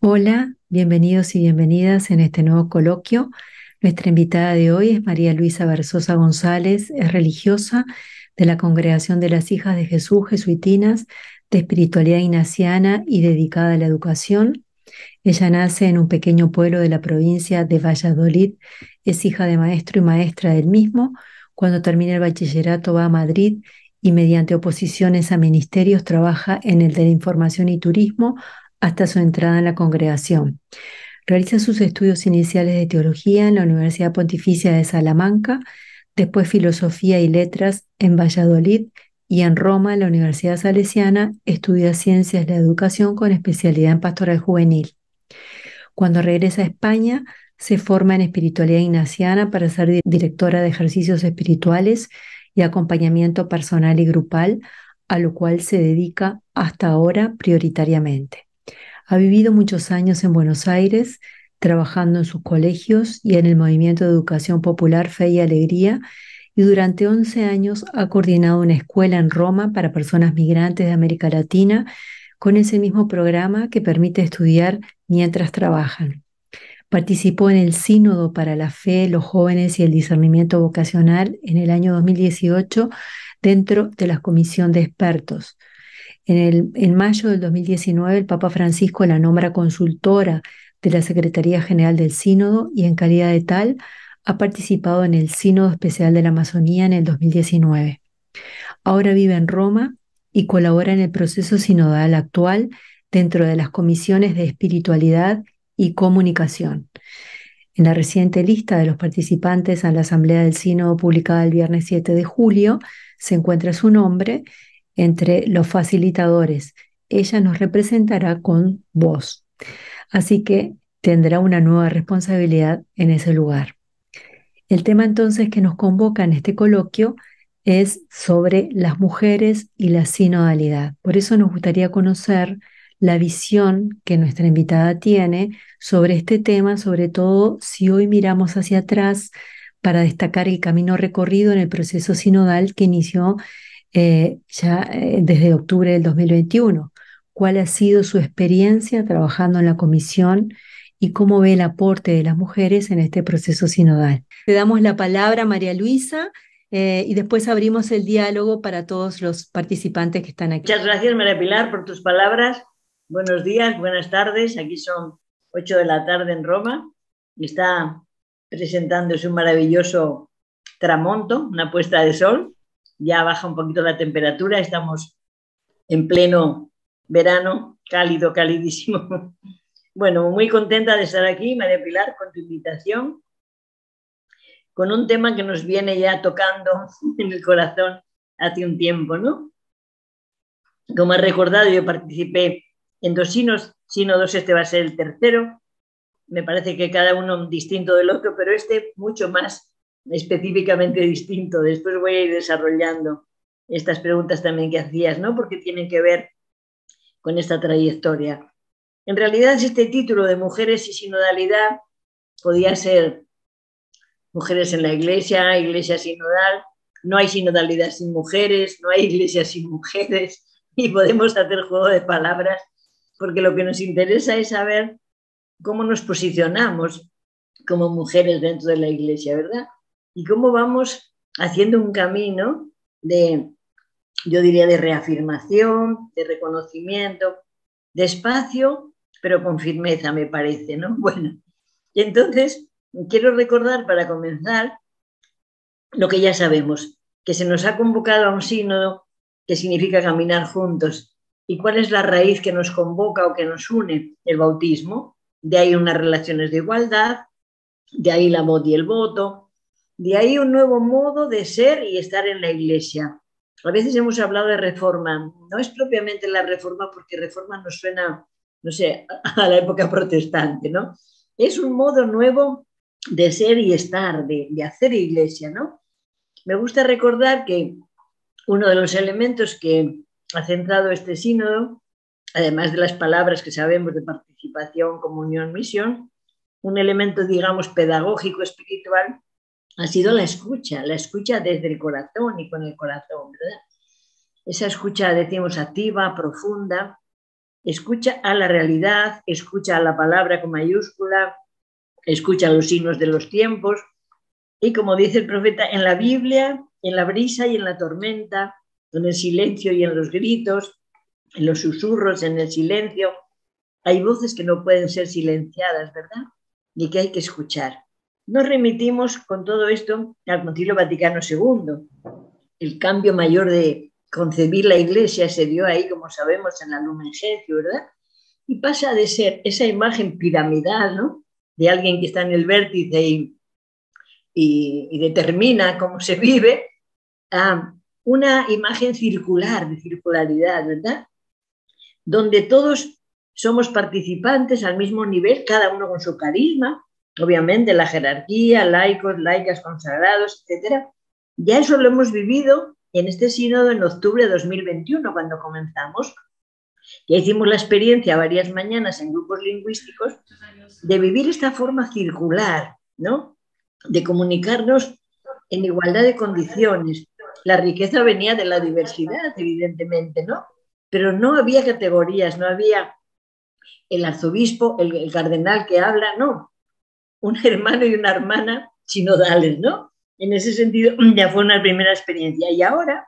Hola, bienvenidos y bienvenidas en este nuevo coloquio. Nuestra invitada de hoy es María Luisa Versosa González, es religiosa de la Congregación de las Hijas de Jesús Jesuitinas de Espiritualidad Ignaciana y dedicada a la educación. Ella nace en un pequeño pueblo de la provincia de Valladolid, es hija de maestro y maestra del mismo. Cuando termina el bachillerato va a Madrid y mediante oposiciones a ministerios trabaja en el de la información y turismo hasta su entrada en la congregación. Realiza sus estudios iniciales de teología en la Universidad Pontificia de Salamanca, después filosofía y letras en Valladolid y en Roma, en la Universidad Salesiana, estudia ciencias de la educación con especialidad en pastoral juvenil. Cuando regresa a España, se forma en espiritualidad ignaciana para ser directora de ejercicios espirituales y acompañamiento personal y grupal, a lo cual se dedica hasta ahora prioritariamente. Ha vivido muchos años en Buenos Aires, trabajando en sus colegios y en el movimiento de educación popular Fe y Alegría, y durante 11 años ha coordinado una escuela en Roma para personas migrantes de América Latina con ese mismo programa que permite estudiar mientras trabajan. Participó en el Sínodo para la Fe, los Jóvenes y el Discernimiento Vocacional en el año 2018 dentro de la Comisión de Expertos. En mayo del 2019, el Papa Francisco la nombra consultora de la Secretaría General del Sínodo y en calidad de tal ha participado en el Sínodo Especial de la Amazonía en el 2019. Ahora vive en Roma y colabora en el proceso sinodal actual dentro de las comisiones de espiritualidad y comunicación. En la reciente lista de los participantes a la Asamblea del Sínodo publicada el viernes 7 de julio se encuentra su nombre entre los facilitadores. Ella nos representará con voz, así que tendrá una nueva responsabilidad en ese lugar. El tema entonces que nos convoca en este coloquio es sobre las mujeres y la sinodalidad. Por eso nos gustaría conocer la visión que nuestra invitada tiene sobre este tema, sobre todo si hoy miramos hacia atrás para destacar el camino recorrido en el proceso sinodal que inició desde octubre del 2021. ¿Cuál ha sido su experiencia trabajando en la comisión y cómo ve el aporte de las mujeres en este proceso sinodal? Te damos la palabra, María Luisa, y después abrimos el diálogo para todos los participantes que están aquí. Muchas gracias, María Pilar, por tus palabras. Buenos días, buenas tardes. Aquí son 8 de la tarde en Roma y está presentándose un maravilloso tramonto, una puesta de sol. Ya baja un poquito la temperatura, estamos en pleno verano, cálido, calidísimo. Bueno, muy contenta de estar aquí, María Pilar, con tu invitación, con un tema que nos viene ya tocando en el corazón hace un tiempo, ¿no? Como has recordado, yo participé en 2 sínodos, este va a ser el tercero. Me parece que cada uno distinto del otro, pero este mucho más específicamente distinto. Después voy a ir desarrollando estas preguntas también que hacías, ¿no? Porque tienen que ver con esta trayectoria. En realidad, este título de Mujeres y Sinodalidad podía ser Mujeres en la Iglesia, Iglesia Sinodal. No hay sinodalidad sin mujeres, no hay iglesia sin mujeres, y podemos hacer juego de palabras, porque lo que nos interesa es saber cómo nos posicionamos como mujeres dentro de la iglesia, ¿verdad? Y cómo vamos haciendo un camino de, yo diría, de reafirmación, de reconocimiento, despacio, pero con firmeza, me parece, ¿no? Bueno, y entonces quiero recordar para comenzar lo que ya sabemos, que se nos ha convocado a un sínodo que significa caminar juntos. ¿Y cuál es la raíz que nos convoca o que nos une? El bautismo. De ahí unas relaciones de igualdad, de ahí la voz y el voto, de ahí un nuevo modo de ser y estar en la iglesia. A veces hemos hablado de reforma. No es propiamente la reforma porque reforma nos suena, no sé, a la época protestante, ¿no? Es un modo nuevo de ser y estar, de hacer iglesia, ¿no? Me gusta recordar que uno de los elementos que ha centrado este sínodo, además de las palabras que sabemos de participación, comunión, misión, un elemento, digamos, pedagógico, espiritual, ha sido la escucha desde el corazón y con el corazón, ¿verdad? Esa escucha, decimos, activa, profunda, escucha a la realidad, escucha a la palabra con mayúscula, escucha los signos de los tiempos. Y como dice el profeta, en la Biblia, en la brisa y en la tormenta, en el silencio y en los gritos, en los susurros, en el silencio, hay voces que no pueden ser silenciadas, ¿verdad? Y que hay que escuchar. Nos remitimos con todo esto al Concilio Vaticano II. El cambio mayor de concebir la Iglesia se dio ahí, como sabemos, en la Lumen Gentium, ¿verdad? Y pasa de ser esa imagen piramidal, ¿no?, de alguien que está en el vértice y determina cómo se vive, a una imagen circular, de circularidad, ¿verdad? Donde todos somos participantes al mismo nivel, cada uno con su carisma, obviamente la jerarquía, laicos, laicas, consagrados, etc. Ya eso lo hemos vivido en este sínodo en octubre de 2021, cuando comenzamos. Ya hicimos la experiencia varias mañanas en grupos lingüísticos de vivir esta forma circular, ¿no?, de comunicarnos en igualdad de condiciones. La riqueza venía de la diversidad, evidentemente, ¿no? Pero no había categorías, no había el arzobispo, el cardenal que habla, no. Un hermano y una hermana sinodales, ¿no? En ese sentido ya fue una primera experiencia. Y ahora,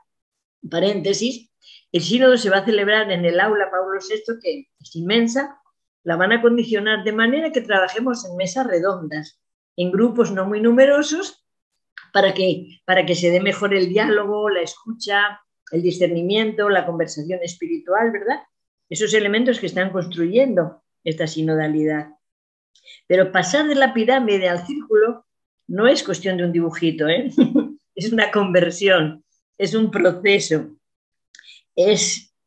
paréntesis, el sínodo se va a celebrar en el aula Pablo VI, que es inmensa. La van a condicionar de manera que trabajemos en mesas redondas, en grupos no muy numerosos, para que se dé mejor el diálogo, la escucha, el discernimiento, la conversación espiritual, ¿verdad? Esos elementos que están construyendo esta sinodalidad. Pero pasar de la pirámide al círculo no es cuestión de un dibujito, ¿eh? Es una conversión, es un proceso,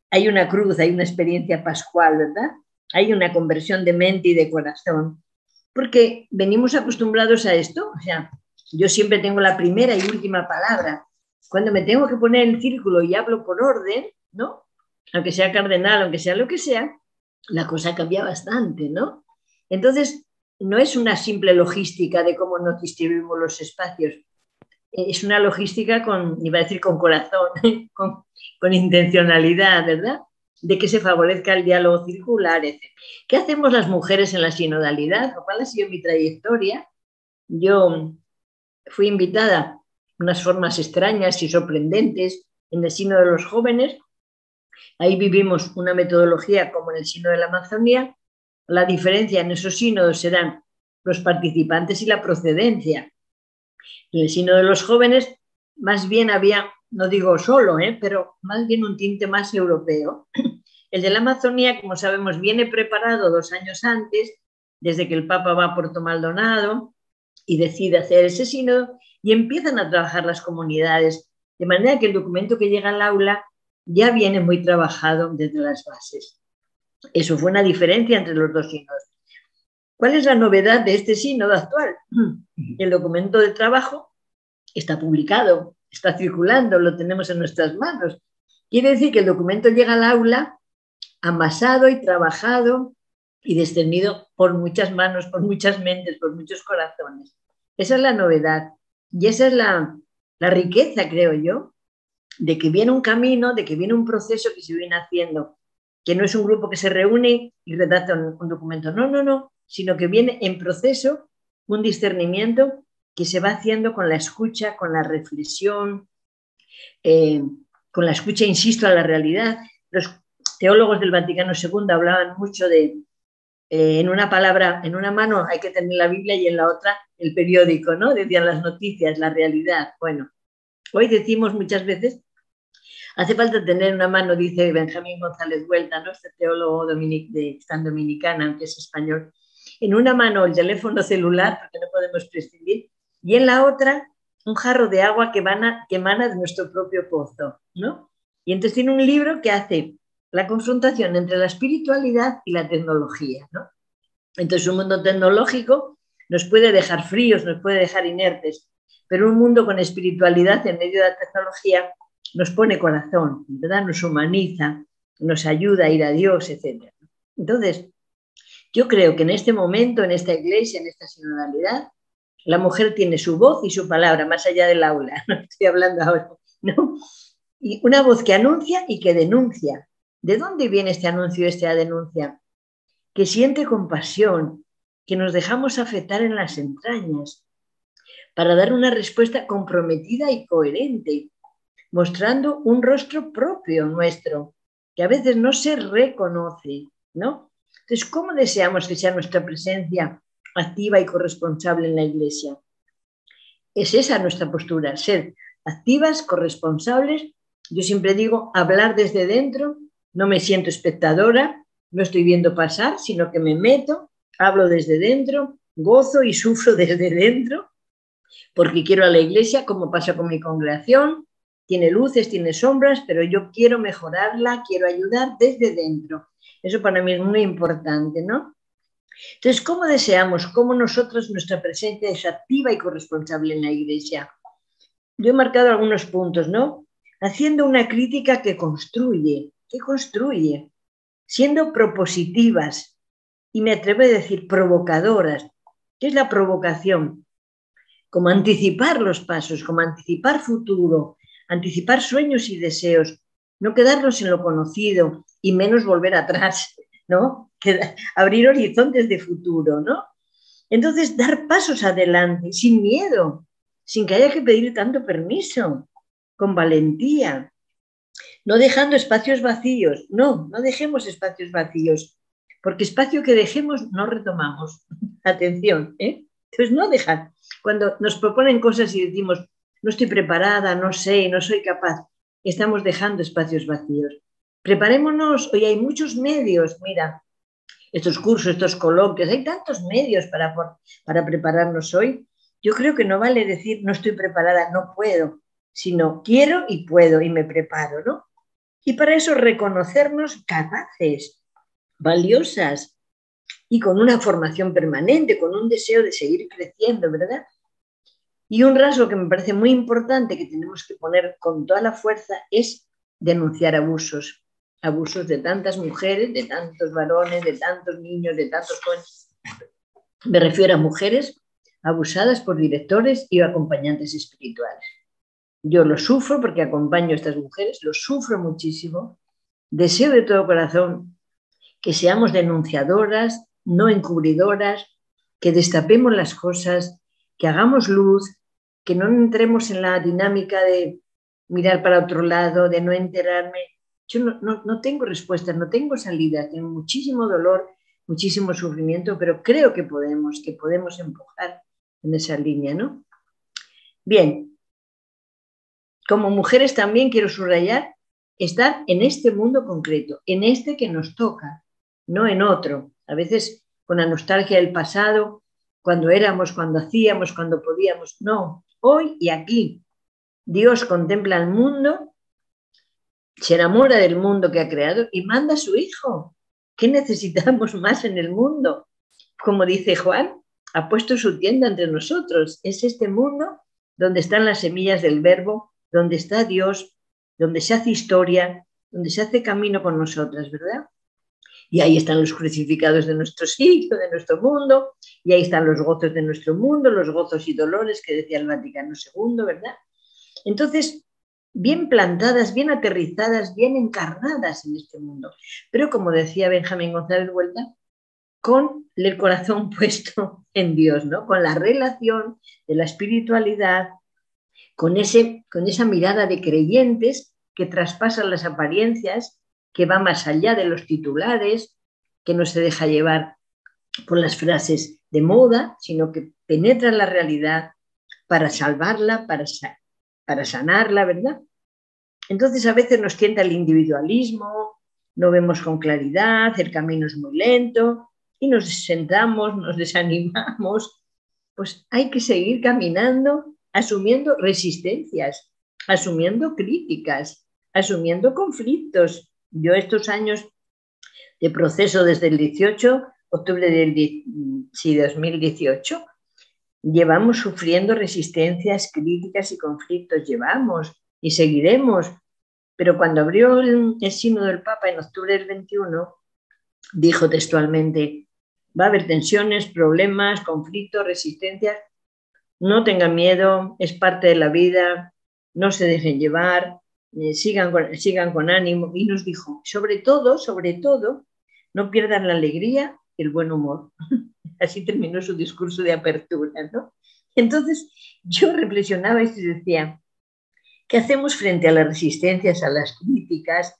hay una cruz, hay una experiencia pascual, ¿verdad? Hay una conversión de mente y de corazón, porque venimos acostumbrados a esto. O sea, yo siempre tengo la primera y última palabra. Cuando me tengo que poner en círculo y hablo por orden, ¿no?, aunque sea cardenal, aunque sea lo que sea, la cosa cambia bastante, ¿no? Entonces, no es una simple logística de cómo nos distribuimos los espacios, es una logística iba a decir con corazón, con intencionalidad, ¿verdad?, de que se favorezca el diálogo circular, etc. ¿Qué hacemos las mujeres en la sinodalidad? ¿Cuál ha sido mi trayectoria? Yo fui invitada a unas formas extrañas y sorprendentes en el Sínodo de los Jóvenes. Ahí vivimos una metodología como en el Sínodo de la Amazonía. La diferencia en esos sínodos serán los participantes y la procedencia. En el Sínodo de los Jóvenes más bien había, no digo solo, pero más bien un tinte más europeo. El de la Amazonía, como sabemos, viene preparado 2 años antes, desde que el Papa va a Puerto Maldonado y decide hacer ese sínodo, y empiezan a trabajar las comunidades, de manera que el documento que llega al aula ya viene muy trabajado desde las bases. Eso fue una diferencia entre los dos sínodos. ¿Cuál es la novedad de este sínodo actual? El documento de trabajo está publicado, está circulando, lo tenemos en nuestras manos. Quiere decir que el documento llega al aula amasado y trabajado y discernido por muchas manos, por muchas mentes, por muchos corazones. Esa es la novedad y esa es la riqueza, creo yo, de que viene un camino, de que viene un proceso que se viene haciendo, que no es un grupo que se reúne y redacta un documento, no, sino que viene en proceso un discernimiento que se va haciendo con la escucha, con la reflexión, con la escucha, insisto, a la realidad. Los teólogos del Vaticano II hablaban mucho de, en una mano hay que tener la Biblia y en la otra el periódico, ¿no? Decían las noticias, la realidad. Bueno, hoy decimos muchas veces, hace falta tener en una mano, dice Benjamín González Vuelta, ¿no?, este teólogo tan dominicana, aunque es español, en una mano el teléfono celular, porque no podemos prescindir, y en la otra un jarro de agua que emana de nuestro propio pozo, ¿no? Y entonces tiene un libro que hace la confrontación entre la espiritualidad y la tecnología, ¿no? Entonces un mundo tecnológico nos puede dejar fríos, nos puede dejar inertes, pero un mundo con espiritualidad en medio de la tecnología nos pone corazón, ¿verdad?, nos humaniza, nos ayuda a ir a Dios, etc. Entonces, yo creo que en este momento, en esta iglesia, en esta sinodalidad, la mujer tiene su voz y su palabra, más allá del aula, no estoy hablando ahora, ¿no? Y una voz que anuncia y que denuncia, ¿De dónde viene este anuncio, esta denuncia? Que siente compasión, que nos dejamos afectar en las entrañas para dar una respuesta comprometida y coherente, mostrando un rostro propio nuestro, que a veces no se reconoce, ¿no? Entonces, ¿cómo deseamos que sea nuestra presencia activa y corresponsable en la Iglesia? Es esa nuestra postura, ser activas, corresponsables. Yo siempre digo, hablar desde dentro, no me siento espectadora, no estoy viendo pasar, sino que me meto, hablo desde dentro, gozo y sufro desde dentro, porque quiero a la Iglesia, como pasa con mi congregación, tiene luces, tiene sombras, pero yo quiero mejorarla, quiero ayudar desde dentro. Eso para mí es muy importante, ¿no? Entonces, ¿cómo deseamos, cómo nosotros, nuestra presencia es activa y corresponsable en la Iglesia? Yo he marcado algunos puntos, ¿no? Haciendo una crítica que construye, siendo propositivas y me atrevo a decir provocadoras. ¿Qué es la provocación? Como anticipar los pasos, como anticipar futuro, anticipar sueños y deseos, no quedarnos en lo conocido y menos volver atrás, ¿no? Abrir horizontes de futuro, ¿no? Entonces, dar pasos adelante, sin miedo, sin que haya que pedir tanto permiso, con valentía, no dejando espacios vacíos. No dejemos espacios vacíos, porque espacio que dejemos no retomamos. Atención, ¿eh? Entonces, no dejar. Cuando nos proponen cosas y decimos, no estoy preparada, no sé, no soy capaz, estamos dejando espacios vacíos. Preparémonos, hoy hay muchos medios, mira, estos cursos, estos coloquios, hay tantos medios para prepararnos hoy. Yo creo que no vale decir no estoy preparada, no puedo, sino quiero y puedo y me preparo, ¿no? Y para eso reconocernos capaces, valiosas y con una formación permanente, con un deseo de seguir creciendo, ¿verdad? Y un rasgo que me parece muy importante que tenemos que poner con toda la fuerza es denunciar abusos. Abusos de tantas mujeres, de tantos varones, de tantos niños, de tantos jóvenes. Me refiero a mujeres abusadas por directores y acompañantes espirituales. Yo lo sufro porque acompaño a estas mujeres, lo sufro muchísimo. Deseo de todo corazón que seamos denunciadoras, no encubridoras, que destapemos las cosas, que hagamos luz, que no entremos en la dinámica de mirar para otro lado, de no enterarme. Yo no tengo respuestas, no tengo salida, tengo muchísimo dolor, muchísimo sufrimiento, pero creo que podemos empujar en esa línea, ¿no? Bien, como mujeres también quiero subrayar estar en este mundo concreto, en este que nos toca, no en otro. A veces con la nostalgia del pasado, cuando éramos, cuando hacíamos, cuando podíamos. No, hoy y aquí. Dios contempla el mundo, se enamora del mundo que ha creado y manda a su Hijo. ¿Qué necesitamos más en el mundo? Como dice Juan, ha puesto su tienda entre nosotros. Es este mundo donde están las semillas del Verbo, donde está Dios, donde se hace historia, donde se hace camino con nosotras, ¿verdad? Y ahí están los crucificados de nuestro siglo, de nuestro mundo, y ahí están los gozos de nuestro mundo, los gozos y dolores que decía el Vaticano II, ¿verdad? Entonces, bien plantadas, bien aterrizadas, bien encarnadas en este mundo. Pero como decía Benjamín González Vuelta, con el corazón puesto en Dios, ¿no? Con la relación de la espiritualidad, con esa mirada de creyentes que traspasan las apariencias, que va más allá de los titulares, que no se deja llevar por las frases de moda, sino que penetra la realidad para salvarla, para sanarla, ¿verdad? Entonces a veces nos tienta el individualismo, no vemos con claridad, el camino es muy lento y nos sentamos, nos desanimamos. Pues hay que seguir caminando, asumiendo resistencias, asumiendo críticas, asumiendo conflictos. Yo estos años de proceso desde el 18, octubre del 2018, llevamos sufriendo resistencias, críticas y conflictos, llevamos y seguiremos. Pero cuando abrió el sínodo del Papa en octubre del 21, dijo textualmente, va a haber tensiones, problemas, conflictos, resistencias, no tengan miedo, es parte de la vida, no se dejen llevar, sigan con ánimo, y nos dijo, sobre todo, no pierdan la alegría y el buen humor. Así terminó su discurso de apertura, ¿no? Entonces yo reflexionaba y decía, ¿qué hacemos frente a las resistencias, a las críticas?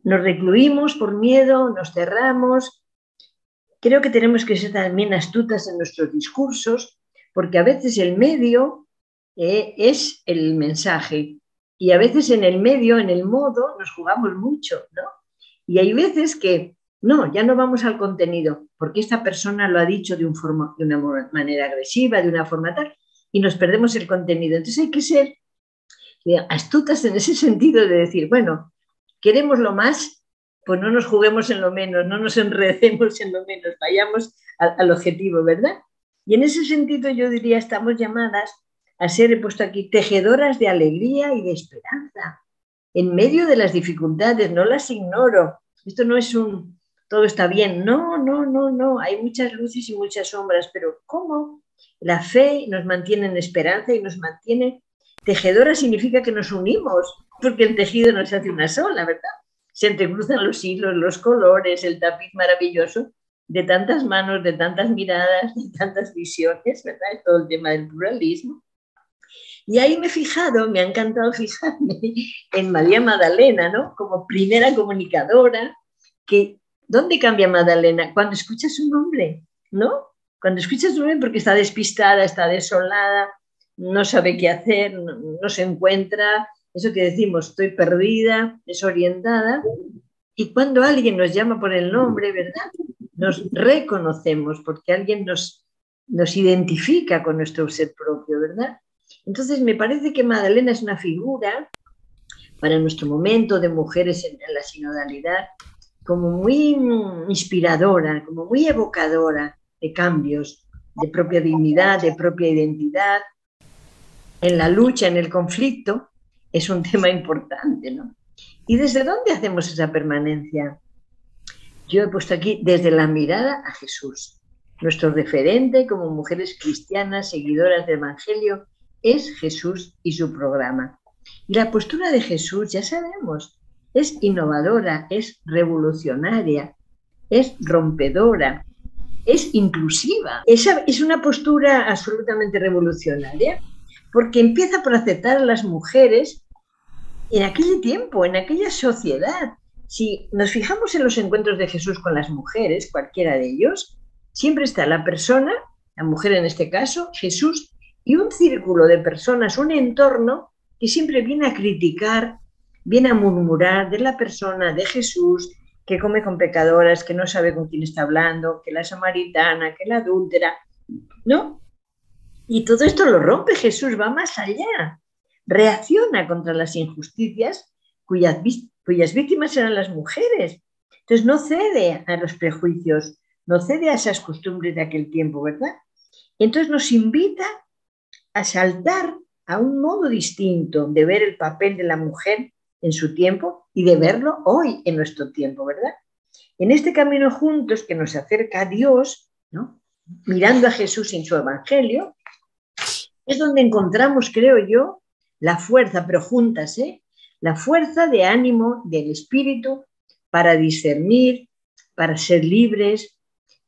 Nos recluimos por miedo, nos cerramos. Creo que tenemos que ser también astutas en nuestros discursos, porque a veces el medio es el mensaje, y a veces en el medio, en el modo, nos jugamos mucho, ¿no? Y hay veces que no, ya no vamos al contenido, porque esta persona lo ha dicho de una manera agresiva, de una forma tal, y nos perdemos el contenido. Entonces hay que ser astutas en ese sentido de decir, bueno, queremos lo más, pues no nos juguemos en lo menos, no nos enredemos en lo menos, vayamos al objetivo, ¿verdad? Y en ese sentido yo diría, estamos llamadas a ser, he puesto aquí, tejedoras de alegría y de esperanza, en medio de las dificultades, no las ignoro. Esto no es todo está bien, no, hay muchas luces y muchas sombras, pero ¿cómo? La fe nos mantiene en esperanza y nos mantiene. Tejedora significa que nos unimos, porque el tejido no se hace una sola, ¿verdad? Se entrecruzan los hilos, los colores, el tapiz maravilloso de tantas manos, de tantas miradas, de tantas visiones, ¿verdad? Es todo el tema del pluralismo. Y ahí me ha encantado fijarme en María Magdalena, ¿no? Como primera comunicadora, que ¿dónde cambia Magdalena? Cuando escucha su nombre, ¿no? Cuando escucha su nombre porque está despistada, está desolada, no sabe qué hacer, no se encuentra, eso que decimos, estoy perdida, desorientada, y cuando alguien nos llama por el nombre, ¿verdad? Nos reconocemos porque alguien nos identifica con nuestro ser propio, ¿verdad? Entonces me parece que Magdalena es una figura para nuestro momento de mujeres en la sinodalidad como muy inspiradora, como muy evocadora de cambios, de propia dignidad, de propia identidad. En la lucha, en el conflicto, es un tema importante, ¿no? ¿Y desde dónde hacemos esa permanencia? Yo he puesto aquí desde la mirada a Jesús. Nuestro referente como mujeres cristianas, seguidoras del Evangelio, es Jesús y su programa. Y la postura de Jesús, ya sabemos, es innovadora, es revolucionaria, es rompedora, es inclusiva. Esa es una postura absolutamente revolucionaria porque empieza por aceptar a las mujeres en aquel tiempo, en aquella sociedad. Si nos fijamos en los encuentros de Jesús con las mujeres, cualquiera de ellos, siempre está la persona, la mujer en este caso, Jesús, y un círculo de personas, un entorno que siempre viene a criticar, viene a murmurar de la persona, de Jesús, que come con pecadoras, que no sabe con quién está hablando, que la samaritana, que la adúltera, ¿no? Y todo esto lo rompe Jesús, va más allá. Reacciona contra las injusticias cuyas víctimas eran las mujeres. Entonces no cede a los prejuicios, no cede a esas costumbres de aquel tiempo, ¿verdad? Entonces nos invita a saltar a un modo distinto de ver el papel de la mujer en su tiempo y de verlo hoy en nuestro tiempo, ¿verdad? En este camino juntos que nos acerca a Dios, ¿no? Mirando a Jesús en su evangelio, es donde encontramos, creo yo, la fuerza, pero juntas, la fuerza de ánimo del espíritu para discernir, para ser libres.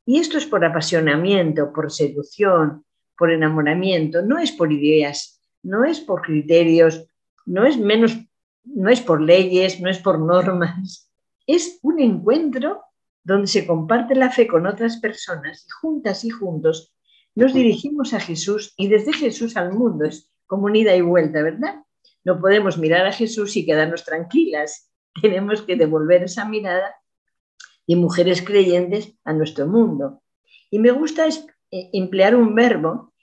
Y esto es por apasionamiento, por seducción, por enamoramiento, no es por ideas, no es por criterios, no es por leyes, no es por normas. Es un encuentro donde se comparte la fe con otras personas y juntas y juntos nos dirigimos a Jesús y desde Jesús al mundo. Es como una ida y vuelta, ¿verdad? No podemos mirar a Jesús y quedarnos tranquilas. Tenemos que devolver esa mirada de mujeres creyentes a nuestro mundo. Y me gusta emplear un verbo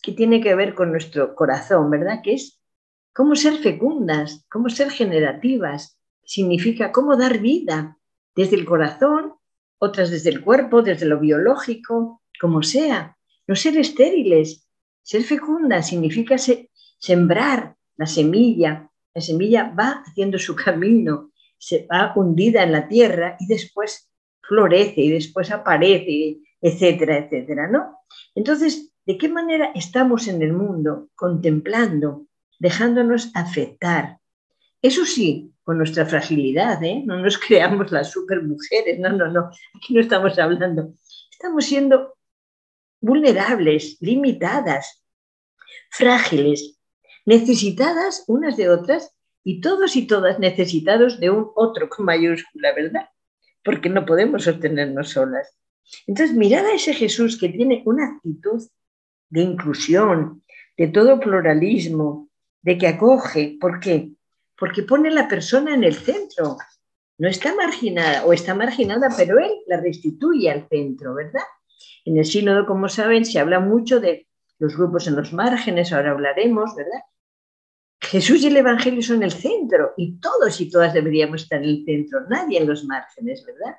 que tiene que ver con nuestro corazón, ¿verdad? Que es cómo ser fecundas, cómo ser generativas. Significa cómo dar vida desde el corazón, otras desde el cuerpo, desde lo biológico, como sea. No ser estériles, ser fecunda significa sembrar la semilla. La semilla va haciendo su camino, se va hundida en la tierra y después florece y después aparece, etcétera, etcétera, ¿no? Entonces, ¿de qué manera estamos en el mundo contemplando, dejándonos afectar? Eso sí, con nuestra fragilidad, ¿eh? No nos creamos las supermujeres, no, aquí no estamos hablando. Estamos siendo vulnerables, limitadas, frágiles, necesitadas unas de otras y todos y todas necesitados de un otro con mayúscula, ¿verdad? Porque no podemos sostenernos solas. Entonces, mirad a ese Jesús que tiene una actitud de inclusión, de todo pluralismo, de que acoge. ¿Por qué? Porque pone a la persona en el centro. No está marginada, o está marginada, pero él la restituye al centro, ¿verdad? En el sínodo, como saben, se habla mucho de los grupos en los márgenes, ahora hablaremos, ¿verdad? Jesús y el Evangelio son el centro y todos y todas deberíamos estar en el centro, nadie en los márgenes, ¿verdad?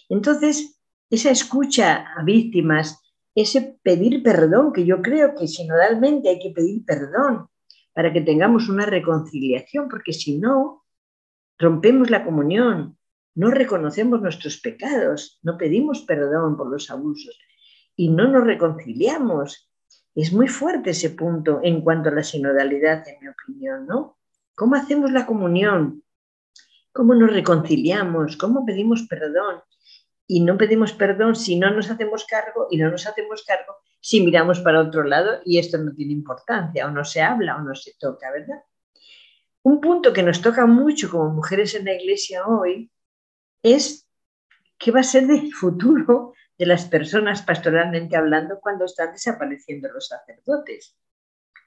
Entonces, esa escucha a víctimas, ese pedir perdón, que yo creo que sinodalmente hay que pedir perdón para que tengamos una reconciliación, porque si no, rompemos la comunión, no reconocemos nuestros pecados, no pedimos perdón por los abusos y no nos reconciliamos. Es muy fuerte ese punto en cuanto a la sinodalidad, en mi opinión, ¿no? ¿Cómo hacemos la comunión? ¿Cómo nos reconciliamos? ¿Cómo pedimos perdón? Y no pedimos perdón si no nos hacemos cargo y no nos hacemos cargo si miramos para otro lado y esto no tiene importancia o no se habla o no se toca, ¿verdad? Un punto que nos toca mucho como mujeres en la iglesia hoy es qué va a ser del futuro de las personas pastoralmente hablando cuando están desapareciendo los sacerdotes.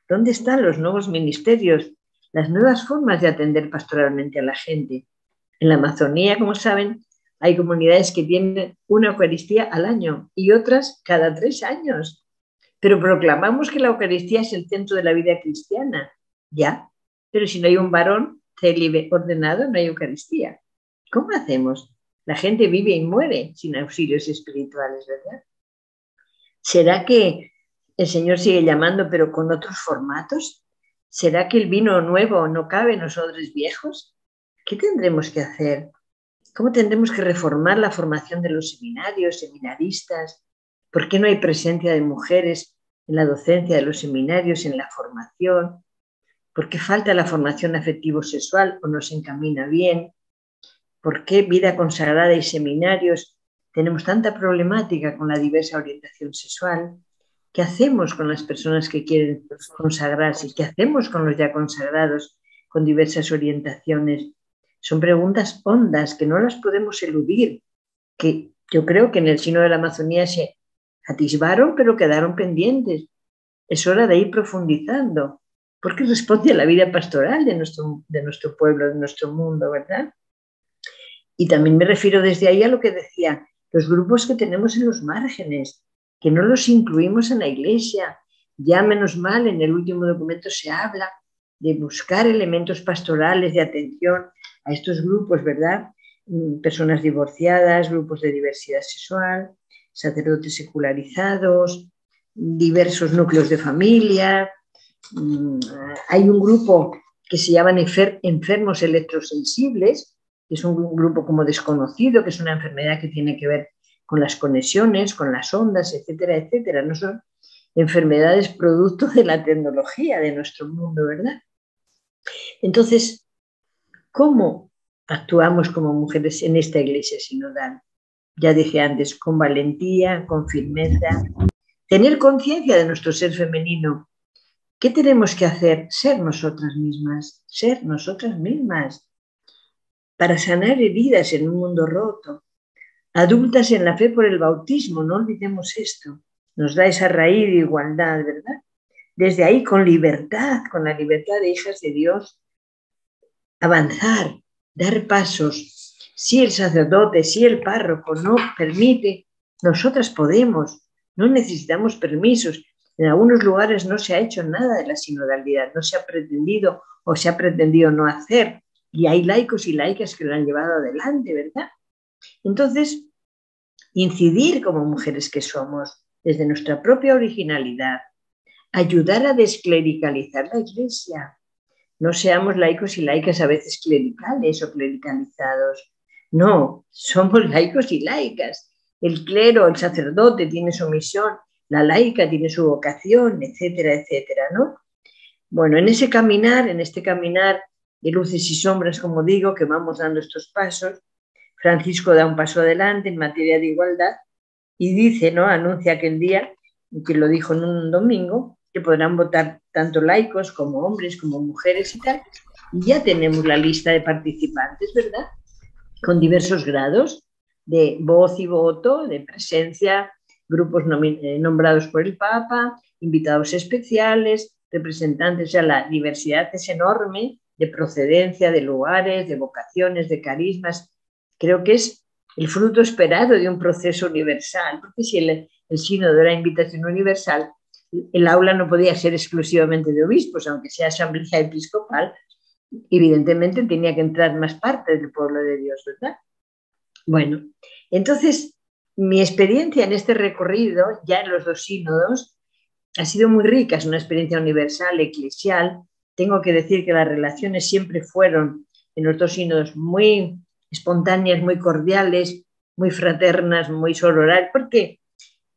¿Dónde están los nuevos ministerios, las nuevas formas de atender pastoralmente a la gente? En la Amazonía, como saben, hay comunidades que tienen una Eucaristía al año y otras cada 3 años. Pero proclamamos que la Eucaristía es el centro de la vida cristiana. Ya, pero si no hay un varón célibe ordenado, no hay Eucaristía. ¿Cómo hacemos? La gente vive y muere sin auxilios espirituales, ¿verdad? ¿Será que el Señor sigue llamando, pero con otros formatos? ¿Será que el vino nuevo no cabe en los odres viejos? ¿Qué tendremos que hacer? ¿Cómo tendremos que reformar la formación de los seminarios, seminaristas? ¿Por qué no hay presencia de mujeres en la docencia de los seminarios, en la formación? ¿Por qué falta la formación afectivo-sexual o no se encamina bien? ¿Por qué vida consagrada y seminarios tenemos tanta problemática con la diversa orientación sexual? ¿Qué hacemos con las personas que quieren consagrarse? ¿Qué hacemos con los ya consagrados con diversas orientaciones? Son preguntas hondas que no las podemos eludir, que yo creo que en el Sínodo de la Amazonía se atisbaron, pero quedaron pendientes. Es hora de ir profundizando, porque responde a la vida pastoral de nuestro pueblo, de nuestro mundo, ¿verdad? Y también me refiero desde ahí a lo que decía, los grupos que tenemos en los márgenes, que no los incluimos en la iglesia. Ya menos mal, en el último documento se habla de buscar elementos pastorales de atención a estos grupos, ¿verdad? Personas divorciadas, grupos de diversidad sexual, sacerdotes secularizados, diversos núcleos de familia. Hay un grupo que se llaman enfermos electrosensibles, que es un grupo como desconocido, que es una enfermedad que tiene que ver con las conexiones, con las ondas, etcétera, etcétera. No son enfermedades producto de la tecnología de nuestro mundo, ¿verdad? Entonces, ¿cómo actuamos como mujeres en esta iglesia sinodal? Ya dije antes, con valentía, con firmeza, tener conciencia de nuestro ser femenino. ¿Qué tenemos que hacer? Ser nosotras mismas, para sanar heridas en un mundo roto. Adultas en la fe por el bautismo, no olvidemos esto. Nos da esa raíz de igualdad, ¿verdad? Desde ahí, con libertad, con la libertad de hijas de Dios, avanzar, dar pasos. Si el sacerdote, si el párroco no permite, nosotras podemos, no necesitamos permisos. En algunos lugares no se ha hecho nada de la sinodalidad, no se ha pretendido o se ha pretendido no hacer. Y hay laicos y laicas que lo han llevado adelante, ¿verdad? Entonces, incidir como mujeres que somos, desde nuestra propia originalidad, ayudar a desclericalizar la iglesia. No seamos laicos y laicas a veces clericales o clericalizados. No, somos laicos y laicas. El clero, el sacerdote tiene su misión, la laica tiene su vocación, etcétera, etcétera, ¿no? Bueno, en este caminar de luces y sombras, como digo, que vamos dando estos pasos. Francisco da un paso adelante en materia de igualdad y dice, ¿no? Anuncia aquel día, que lo dijo en un domingo, que podrán votar tanto laicos como hombres, como mujeres y tal. Y ya tenemos la lista de participantes, ¿verdad? Con diversos grados de voz y voto, de presencia, grupos nombrados por el Papa, invitados especiales, representantes, o sea, la diversidad es enorme de procedencia, de lugares, de vocaciones, de carismas. Creo que es el fruto esperado de un proceso universal, porque si el sínodo era invitación universal, el aula no podía ser exclusivamente de obispos, aunque sea asamblea episcopal, evidentemente tenía que entrar más parte del pueblo de Dios, ¿verdad? Bueno, entonces mi experiencia en este recorrido, ya en los dos sínodos, ha sido muy rica, es una experiencia universal, eclesial. Tengo que decir que las relaciones siempre fueron en los dos sínodos muy espontáneas, muy cordiales, muy fraternas, muy sororales. ¿Por qué?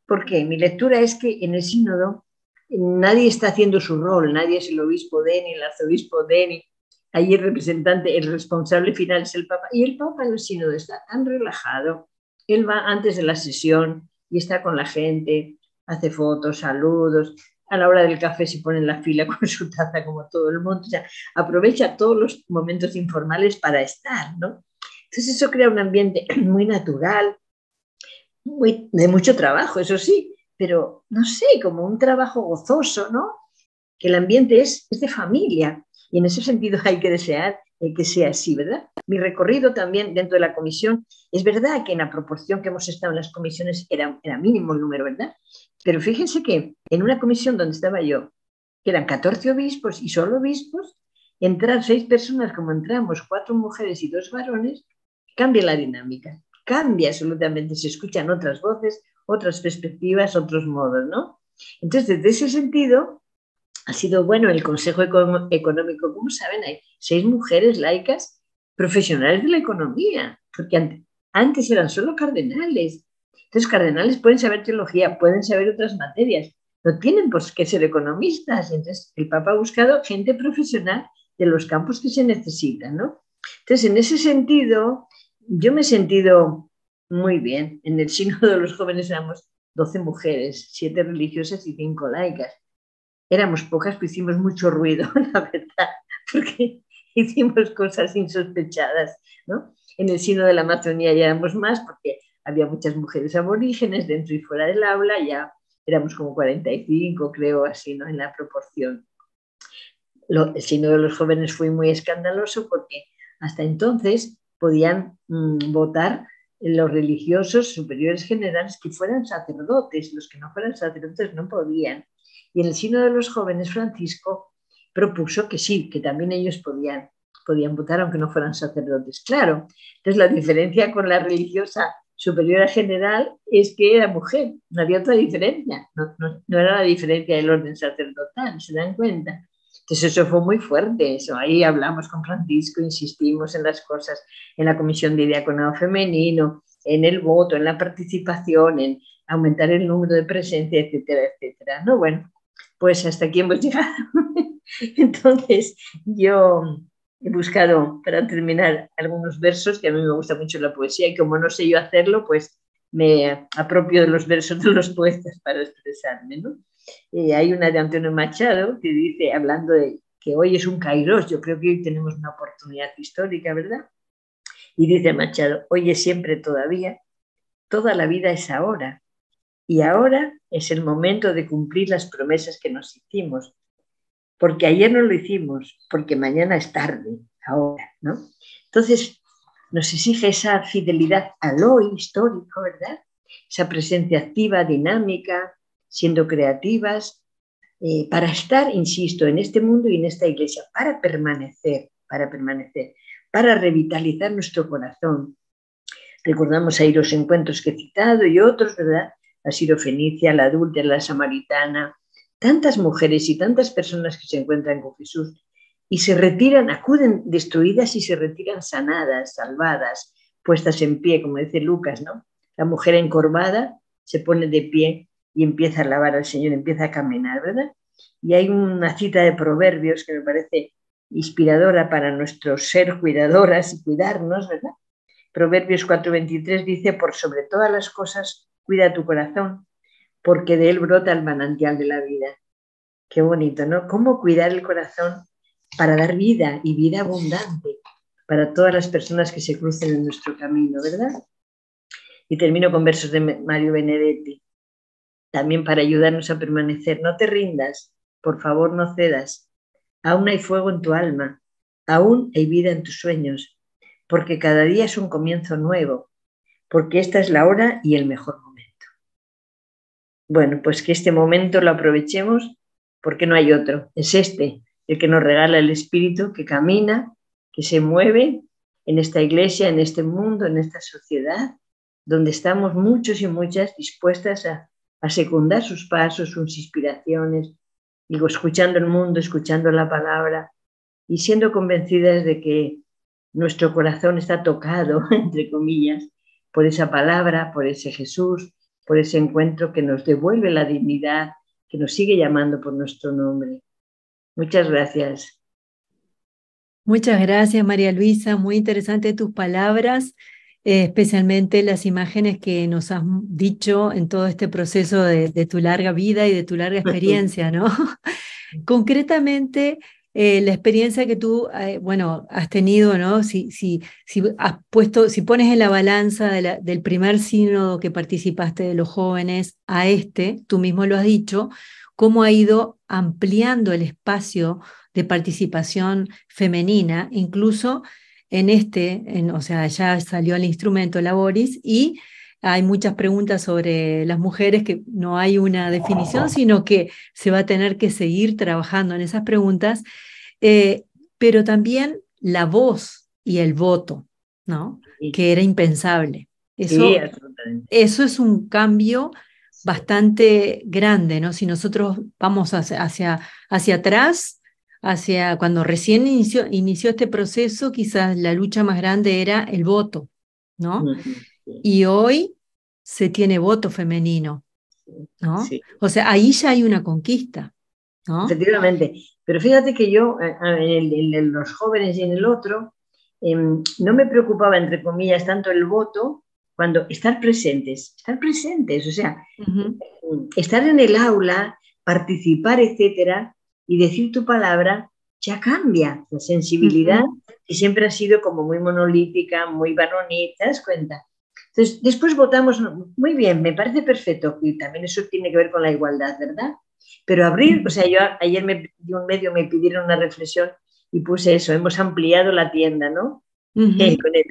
Porque mi lectura es que en el sínodo nadie está haciendo su rol, nadie es el obispo de ni el arzobispo de ni. Ahí el representante, el responsable final es el Papa. Y el Papa en el sínodo está tan relajado. Él va antes de la sesión y está con la gente, hace fotos, saludos. A la hora del café se pone en la fila con su taza como todo el mundo. O sea, aprovecha todos los momentos informales para estar, ¿no? Entonces eso crea un ambiente muy natural, de mucho trabajo, eso sí, pero no sé, como un trabajo gozoso, ¿no? Que el ambiente es de familia y en ese sentido hay que desear que sea así, ¿verdad? Mi recorrido también dentro de la comisión, es verdad que en la proporción que hemos estado en las comisiones era mínimo el número, ¿verdad? Pero fíjense que en una comisión donde estaba yo, que eran 14 obispos y solo obispos, entrar 6 personas como entramos, 4 mujeres y 2 varones, cambia la dinámica, cambia absolutamente, se escuchan otras voces, otras perspectivas, otros modos, ¿no? Entonces, desde ese sentido, ha sido bueno el Consejo Económico. Como saben, hay 6 mujeres laicas profesionales de la economía, porque antes eran solo cardenales. Entonces, cardenales pueden saber teología, pueden saber otras materias, no tienen por qué ser economistas. Entonces, el Papa ha buscado gente profesional de los campos que se necesitan, ¿no? Entonces, en ese sentido, yo me he sentido muy bien. En el sínodo de los jóvenes éramos 12 mujeres, 7 religiosas y 5 laicas. Éramos pocas, pero hicimos mucho ruido, la verdad, porque hicimos cosas insospechadas, ¿no? En el Sínodo de la Amazonía ya éramos más, porque había muchas mujeres aborígenes dentro y fuera del aula, ya éramos como 45, creo, así, ¿no? En la proporción. El Sínodo de los jóvenes fue muy escandaloso porque hasta entonces podían votar los religiosos superiores generales que fueran sacerdotes, los que no fueran sacerdotes no podían. Y en el Sínodo de los Jóvenes, Francisco propuso que sí, que también ellos podían votar aunque no fueran sacerdotes. Claro, entonces la diferencia con la religiosa superiora general es que era mujer, no había otra diferencia, no era la diferencia del orden sacerdotal, ¿se dan cuenta? Entonces eso fue muy fuerte, eso. Ahí hablamos con Francisco, insistimos en las cosas, en la comisión de diaconado femenino, en el voto, en la participación, en aumentar el número de presencia, etcétera, etcétera. No, bueno, pues hasta aquí hemos llegado. Entonces yo he buscado, para terminar, algunos versos, que a mí me gusta mucho la poesía y como no sé yo hacerlo, pues me apropio de los versos de los poetas para expresarme, ¿no? Hay una de Antonio Machado que dice, hablando de que hoy es un kairos, yo creo que hoy tenemos una oportunidad histórica, ¿verdad? Y dice Machado, hoy es siempre todavía, toda la vida es ahora, y ahora es el momento de cumplir las promesas que nos hicimos, porque ayer no lo hicimos, porque mañana es tarde, ahora, ¿no? Entonces, nos exige esa fidelidad al hoy histórico, ¿verdad? Esa presencia activa, dinámica, siendo creativas, para estar, insisto, en este mundo y en esta iglesia, para permanecer, para revitalizar nuestro corazón. Recordamos ahí los encuentros que he citado y otros, ¿verdad? La sirofenicia, la adúltera, la samaritana, tantas mujeres y tantas personas que se encuentran con Jesús y se retiran, acuden destruidas y se retiran sanadas, salvadas, puestas en pie, como dice Lucas, ¿no? La mujer encorvada se pone de pie y empieza a alabar al Señor, empieza a caminar, ¿verdad? Y hay una cita de Proverbios que me parece inspiradora para nuestro ser cuidadoras y cuidarnos, ¿verdad? Proverbios 4:23 dice, por sobre todas las cosas, cuida tu corazón, porque de él brota el manantial de la vida. Qué bonito, ¿no? Cómo cuidar el corazón para dar vida y vida abundante para todas las personas que se crucen en nuestro camino, ¿verdad? Y termino con versos de Mario Benedetti, también para ayudarnos a permanecer. No te rindas, por favor no cedas. Aún hay fuego en tu alma, aún hay vida en tus sueños, porque cada día es un comienzo nuevo, porque esta es la hora y el mejor momento. Bueno, pues que este momento lo aprovechemos porque no hay otro. Es este, el que nos regala el Espíritu, que camina, que se mueve en esta iglesia, en este mundo, en esta sociedad, donde estamos muchos y muchas dispuestas a secundar sus pasos, sus inspiraciones, digo, escuchando el mundo, escuchando la palabra y siendo convencidas de que nuestro corazón está tocado, entre comillas, por esa palabra, por ese Jesús, por ese encuentro que nos devuelve la dignidad, que nos sigue llamando por nuestro nombre. Muchas gracias. Muchas gracias, María Luisa. Muy interesante tus palabras, especialmente las imágenes que nos has dicho en todo este proceso de tu larga vida y de tu larga experiencia, ¿no? Concretamente, la experiencia que tú, bueno, has tenido, ¿no? Si has puesto, si pones en la balanza del primer sínodo que participaste de los jóvenes a este, tú mismo lo has dicho, cómo ha ido ampliando el espacio de participación femenina, incluso en o sea, ya salió el instrumento Laboris y hay muchas preguntas sobre las mujeres que no hay una definición, sino que se va a tener que seguir trabajando en esas preguntas, pero también la voz y el voto, ¿no? Sí, Que era impensable. sí, Eso absolutamente. es un cambio bastante grande, ¿no? Si nosotros vamos hacia atrás, hacia cuando recién inició este proceso, quizás la lucha más grande era el voto, ¿no? Sí, Y hoy se tiene voto femenino, ¿no? sí. O sea, ahí ya hay una conquista, ¿no? Efectivamente, pero fíjate que yo en los jóvenes y en el otro no me preocupaba, entre comillas, tanto el voto, cuando estar presentes, o sea, Ujú, estar en el aula, participar, etcétera, y decir tu palabra, ya cambia la sensibilidad, ujú. que siempre ha sido como muy monolítica, muy varonil, ¿te das cuenta? Entonces, después votamos, muy bien, me parece perfecto, y también eso tiene que ver con la igualdad, ¿verdad? Pero abrir, o sea, yo ayer me pidieron una reflexión y puse eso, hemos ampliado la tienda, ¿no? Ujú.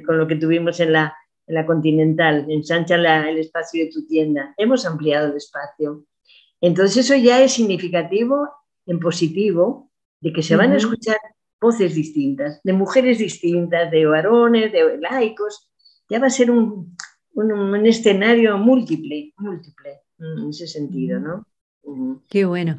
Con lo que tuvimos en la Continental, ensancha el espacio de tu tienda, hemos ampliado el espacio. Entonces eso ya es significativo en positivo, de que se van a Ujú. escuchar voces distintas, de mujeres distintas, de varones, de laicos, ya va a ser un escenario múltiple, en ese sentido, Ujú. ¿no? Uh-huh. Qué bueno.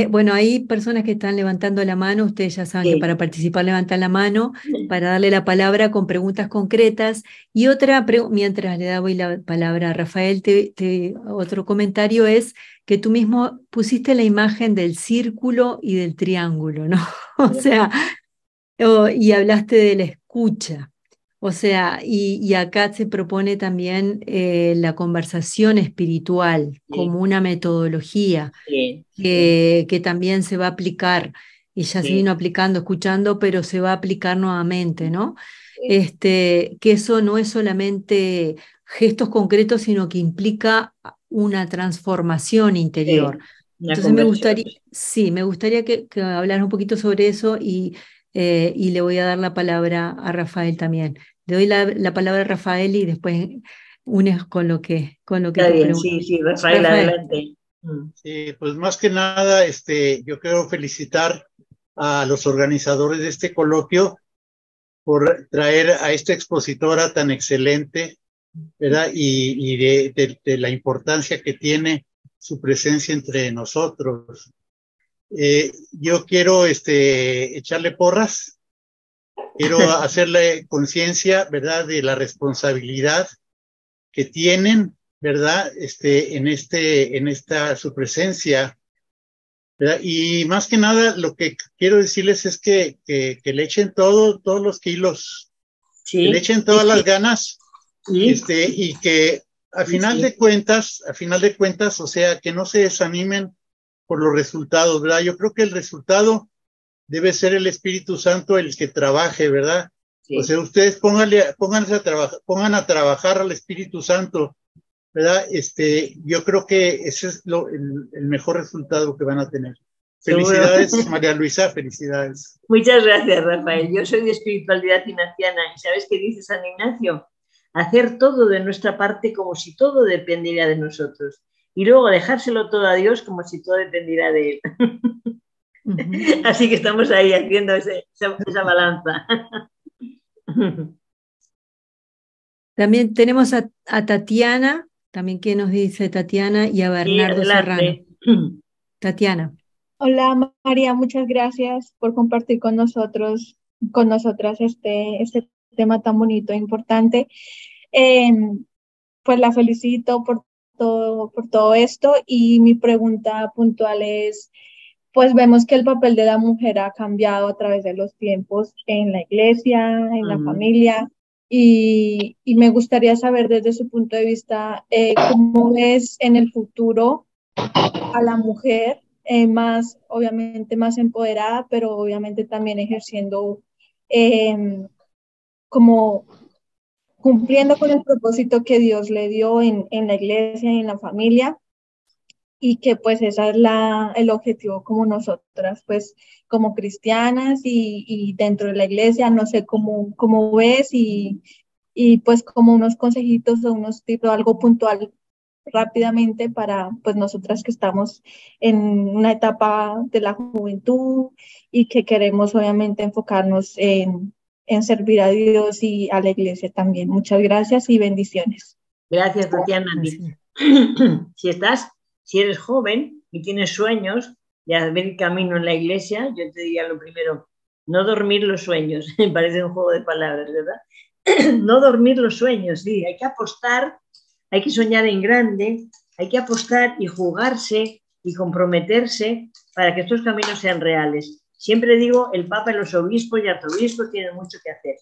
Bueno, hay personas que están levantando la mano, ustedes ya saben que Sí. para participar levantan la mano, para darle la palabra con preguntas concretas. Y otra, mientras le doy la palabra a Rafael, otro comentario es que tú mismo pusiste la imagen del círculo y del triángulo, ¿no? O sea, y hablaste de la escucha. O sea, y acá se propone también la conversación espiritual Sí, como una metodología sí, sí, que también se va a aplicar, y ya se vino sí, aplicando, escuchando, pero se va a aplicar nuevamente, ¿no? sí, Que eso no es solamente gestos concretos, sino que implica una transformación interior. sí, una Entonces conversión. sí, me gustaría que hablaras un poquito sobre eso y le voy a dar la palabra a Rafael también. Le doy la palabra a Rafael y después unes con lo que Está te bien, pregunto. sí, sí, Rafael, Rafael. adelante. Mm. Sí, pues más que nada, yo quiero felicitar a los organizadores de este coloquio por traer a esta expositora tan excelente, ¿verdad? Y de la importancia que tiene su presencia entre nosotros. Yo quiero echarle porras, quiero hacerle conciencia, ¿verdad?, de la responsabilidad que tienen, ¿verdad?, en esta su presencia ¿verdad? Y más que nada, lo que quiero decirles es que le echen todos los kilos, que le Sí, echen sí, todas las ganas, sí, y que a sí, final sí. de cuentas, o sea, que no se desanimen por los resultados, ¿verdad? Yo creo que el resultado debe ser el Espíritu Santo el que trabaje, ¿verdad? O Sí. sea, ustedes pongan a trabajar al Espíritu Santo, ¿verdad? Yo creo que ese es el mejor resultado que van a tener. Seguro. Felicidades, María Luisa, felicidades. Muchas gracias, Rafael. Yo soy de espiritualidad ignaciana y ¿sabes qué dice San Ignacio? Hacer todo de nuestra parte como si todo dependiera de nosotros y luego dejárselo todo a Dios como si todo dependiera de Él. Así que estamos ahí haciendo esa balanza. También tenemos a Tatiana, también que nos dice Tatiana, y a Sí, Bernardo Serrano. adelante. Tatiana. Hola María, muchas gracias por compartir con nosotras este tema tan bonito e importante. Eh, pues la felicito por todo esto y mi pregunta puntual es, pues vemos que el papel de la mujer ha cambiado a través de los tiempos en la iglesia, en la familia y me gustaría saber desde su punto de vista cómo ves en el futuro a la mujer más, obviamente más empoderada, pero obviamente también ejerciendo como cumpliendo con el propósito que Dios le dio en la iglesia y en la familia y que pues esa es el objetivo como nosotras, pues como cristianas y dentro de la iglesia, no sé cómo ves y pues como unos consejitos o unos tips, algo puntual rápidamente para pues nosotras que estamos en una etapa de la juventud y que queremos obviamente enfocarnos en servir a Dios y a la iglesia también. Muchas gracias y bendiciones. Gracias, Tatiana. Gracias. Si eres joven y tienes sueños de abrir camino en la iglesia, yo te diría lo primero, no dormir los sueños. Me parece un juego de palabras, ¿verdad? No dormir los sueños, sí, hay que apostar, hay que soñar en grande, hay que apostar y jugarse y comprometerse para que estos caminos sean reales. Siempre digo, el Papa y los obispos y arzobispos tienen mucho que hacer,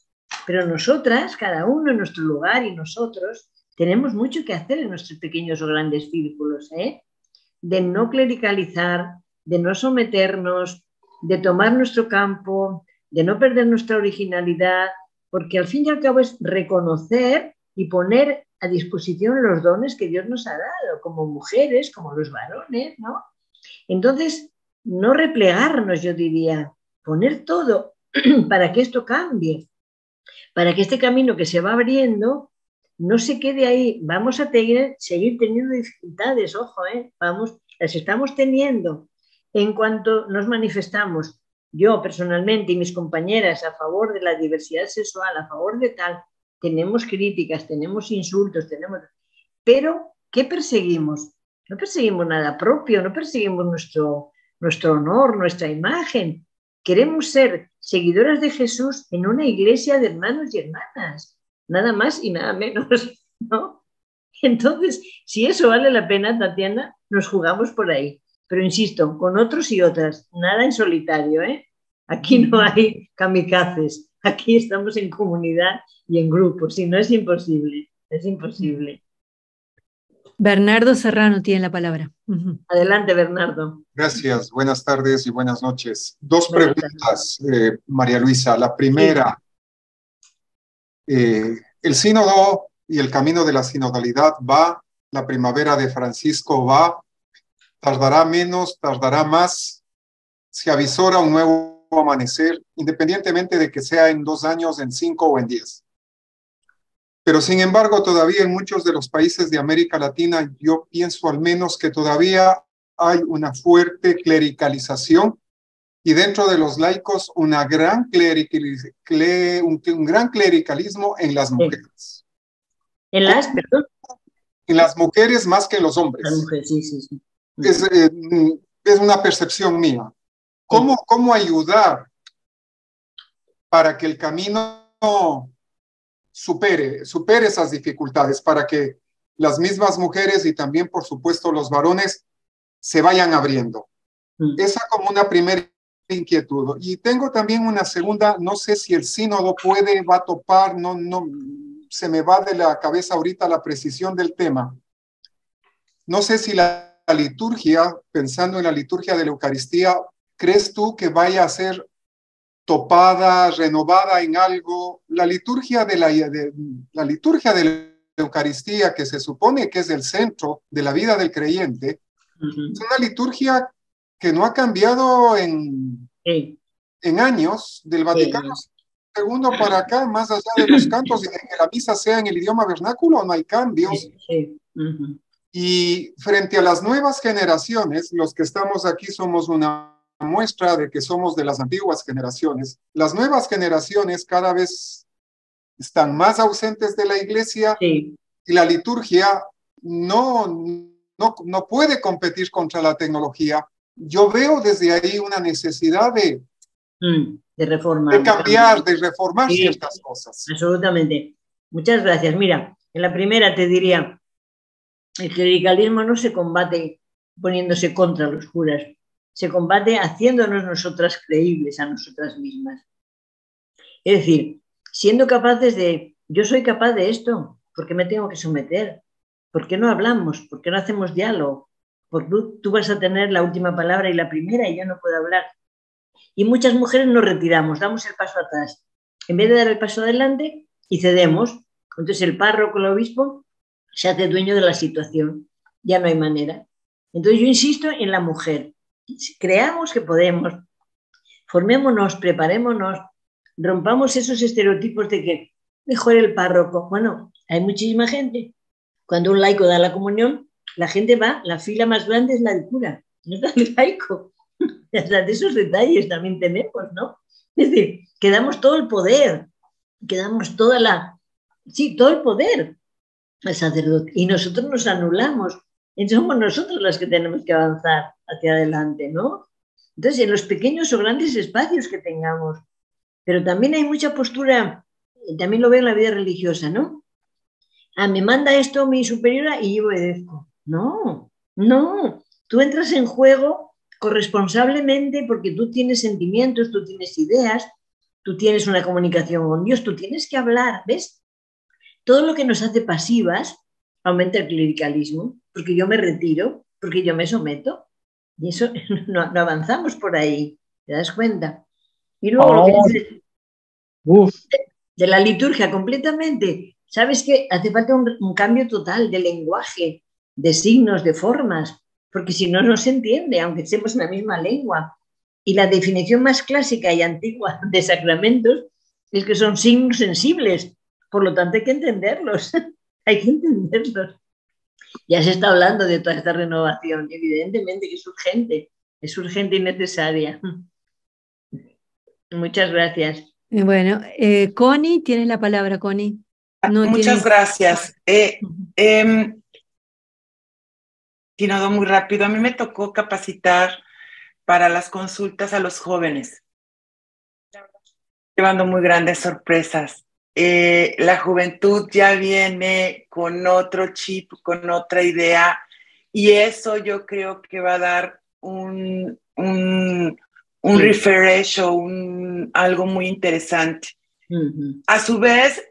pero nosotras, cada uno en nuestro lugar y nosotros, tenemos mucho que hacer en nuestros pequeños o grandes círculos, de no clericalizar, de no someternos, de tomar nuestro campo, de no perder nuestra originalidad, porque al fin y al cabo es reconocer y poner a disposición los dones que Dios nos ha dado, como mujeres, como los varones, ¿no? Entonces, no replegarnos, yo diría, poner todo para que esto cambie, para que este camino que se va abriendo no se quede ahí. Vamos a seguir teniendo dificultades, ojo, las estamos teniendo en cuanto nos manifestamos. Yo personalmente y mis compañeras a favor de la diversidad sexual, a favor de tal, tenemos críticas, tenemos insultos, pero ¿qué perseguimos? No perseguimos nada propio, no perseguimos nuestro honor, nuestra imagen. Queremos ser seguidoras de Jesús en una iglesia de hermanos y hermanas, nada más y nada menos, ¿no? Entonces, si eso vale la pena, Tatiana, nos jugamos por ahí. Pero insisto, con otros y otras, nada en solitario, ¿eh? Aquí no hay kamikazes, aquí estamos en comunidad y en grupo, si no es imposible, es imposible. Bernardo Serrano tiene la palabra. Adelante, Bernardo. Gracias, buenas tardes y buenas noches. Dos preguntas, María Luisa. La primera, el sínodo y el camino de la sinodalidad va, la primavera de Francisco va, tardará menos, tardará más, se avisora un nuevo amanecer, independientemente de que sea en 2 años, en 5 o en 10. Pero sin embargo, todavía en muchos de los países de América Latina, yo pienso al menos que todavía hay una fuerte clericalización y dentro de los laicos un gran clericalismo en las mujeres. ¿En las, perdón? En las mujeres más que en los hombres. Las mujeres, sí. Es una percepción mía. ¿Cómo ayudar para que el camino supere esas dificultades, para que las mismas mujeres y también, por supuesto, los varones se vayan abriendo? Esa como una primera inquietud. Y tengo también una segunda, no sé si el sínodo va a topar, no, se me va de la cabeza ahorita la precisión del tema. No sé si la liturgia, pensando en la liturgia de la Eucaristía, ¿crees tú que vaya a ser topada, renovada en algo? La liturgia de la liturgia de la Eucaristía, que se supone que es el centro de la vida del creyente, es una liturgia que no ha cambiado en años, del Vaticano II para acá, más allá de los cantos y de que la misa sea en el idioma vernáculo, no hay cambios. Y frente a las nuevas generaciones, los que estamos aquí somos una muestra de que somos de las antiguas generaciones. Las nuevas generaciones cada vez están más ausentes de la iglesia y la liturgia no puede competir contra la tecnología. Yo veo desde ahí una necesidad de reforma, de cambiar, de reformar ciertas cosas. Absolutamente. Muchas gracias. Mira, en la primera te diría, el clericalismo no se combate poniéndose contra los curas, se combate haciéndonos nosotras creíbles a nosotras mismas. Es decir, siendo capaces de, yo soy capaz de esto, ¿por qué me tengo que someter? ¿Por qué no hablamos? ¿Por qué no hacemos diálogo? Porque tú vas a tener la última palabra y la primera y yo no puedo hablar. Y muchas mujeres nos retiramos, damos el paso atrás, en vez de dar el paso adelante y cedemos. Entonces el párroco, el obispo, se hace dueño de la situación. Ya no hay manera. Entonces yo insisto en la mujer. Creamos que podemos, formémonos, preparémonos, rompamos esos estereotipos de que mejor el párroco. Bueno, hay muchísima gente. Cuando un laico da la comunión, la gente va, la fila más grande es la del cura, no es la del laico. O sea, de esos detalles también tenemos, ¿no? Es decir, que damos todo el poder, que damos todo el poder al sacerdote y nosotros nos anulamos. Entonces somos nosotros las que tenemos que avanzar hacia adelante, ¿no? Entonces, en los pequeños o grandes espacios que tengamos. Pero también hay mucha postura, también lo veo en la vida religiosa, ¿no? Me manda esto mi superiora y yo obedezco. No, tú entras en juego corresponsablemente porque tú tienes sentimientos, tú tienes ideas, tú tienes una comunicación con Dios, tú tienes que hablar, ¿ves? Todo lo que nos hace pasivas aumenta el clericalismo, porque yo me retiro, porque yo me someto, y eso no avanzamos por ahí, ¿te das cuenta? Y luego lo que dices de la liturgia completamente, ¿sabes qué? Hace falta un cambio total de lenguaje, de signos, de formas, porque si no, no se entiende, aunque estemos en la misma lengua. Y la definición más clásica y antigua de sacramentos es que son signos sensibles, por lo tanto hay que entenderlos, hay que entenderlos. Ya se está hablando de toda esta renovación, evidentemente que es urgente y necesaria. Muchas gracias. Bueno, Connie, tienes la palabra, Connie. Muchas gracias. Sínodo, muy rápido. A mí me tocó capacitar para las consultas a los jóvenes, llevando muy grandes sorpresas. La juventud ya viene con otro chip, con otra idea, y eso yo creo que va a dar un refresh o algo muy interesante. A su vez,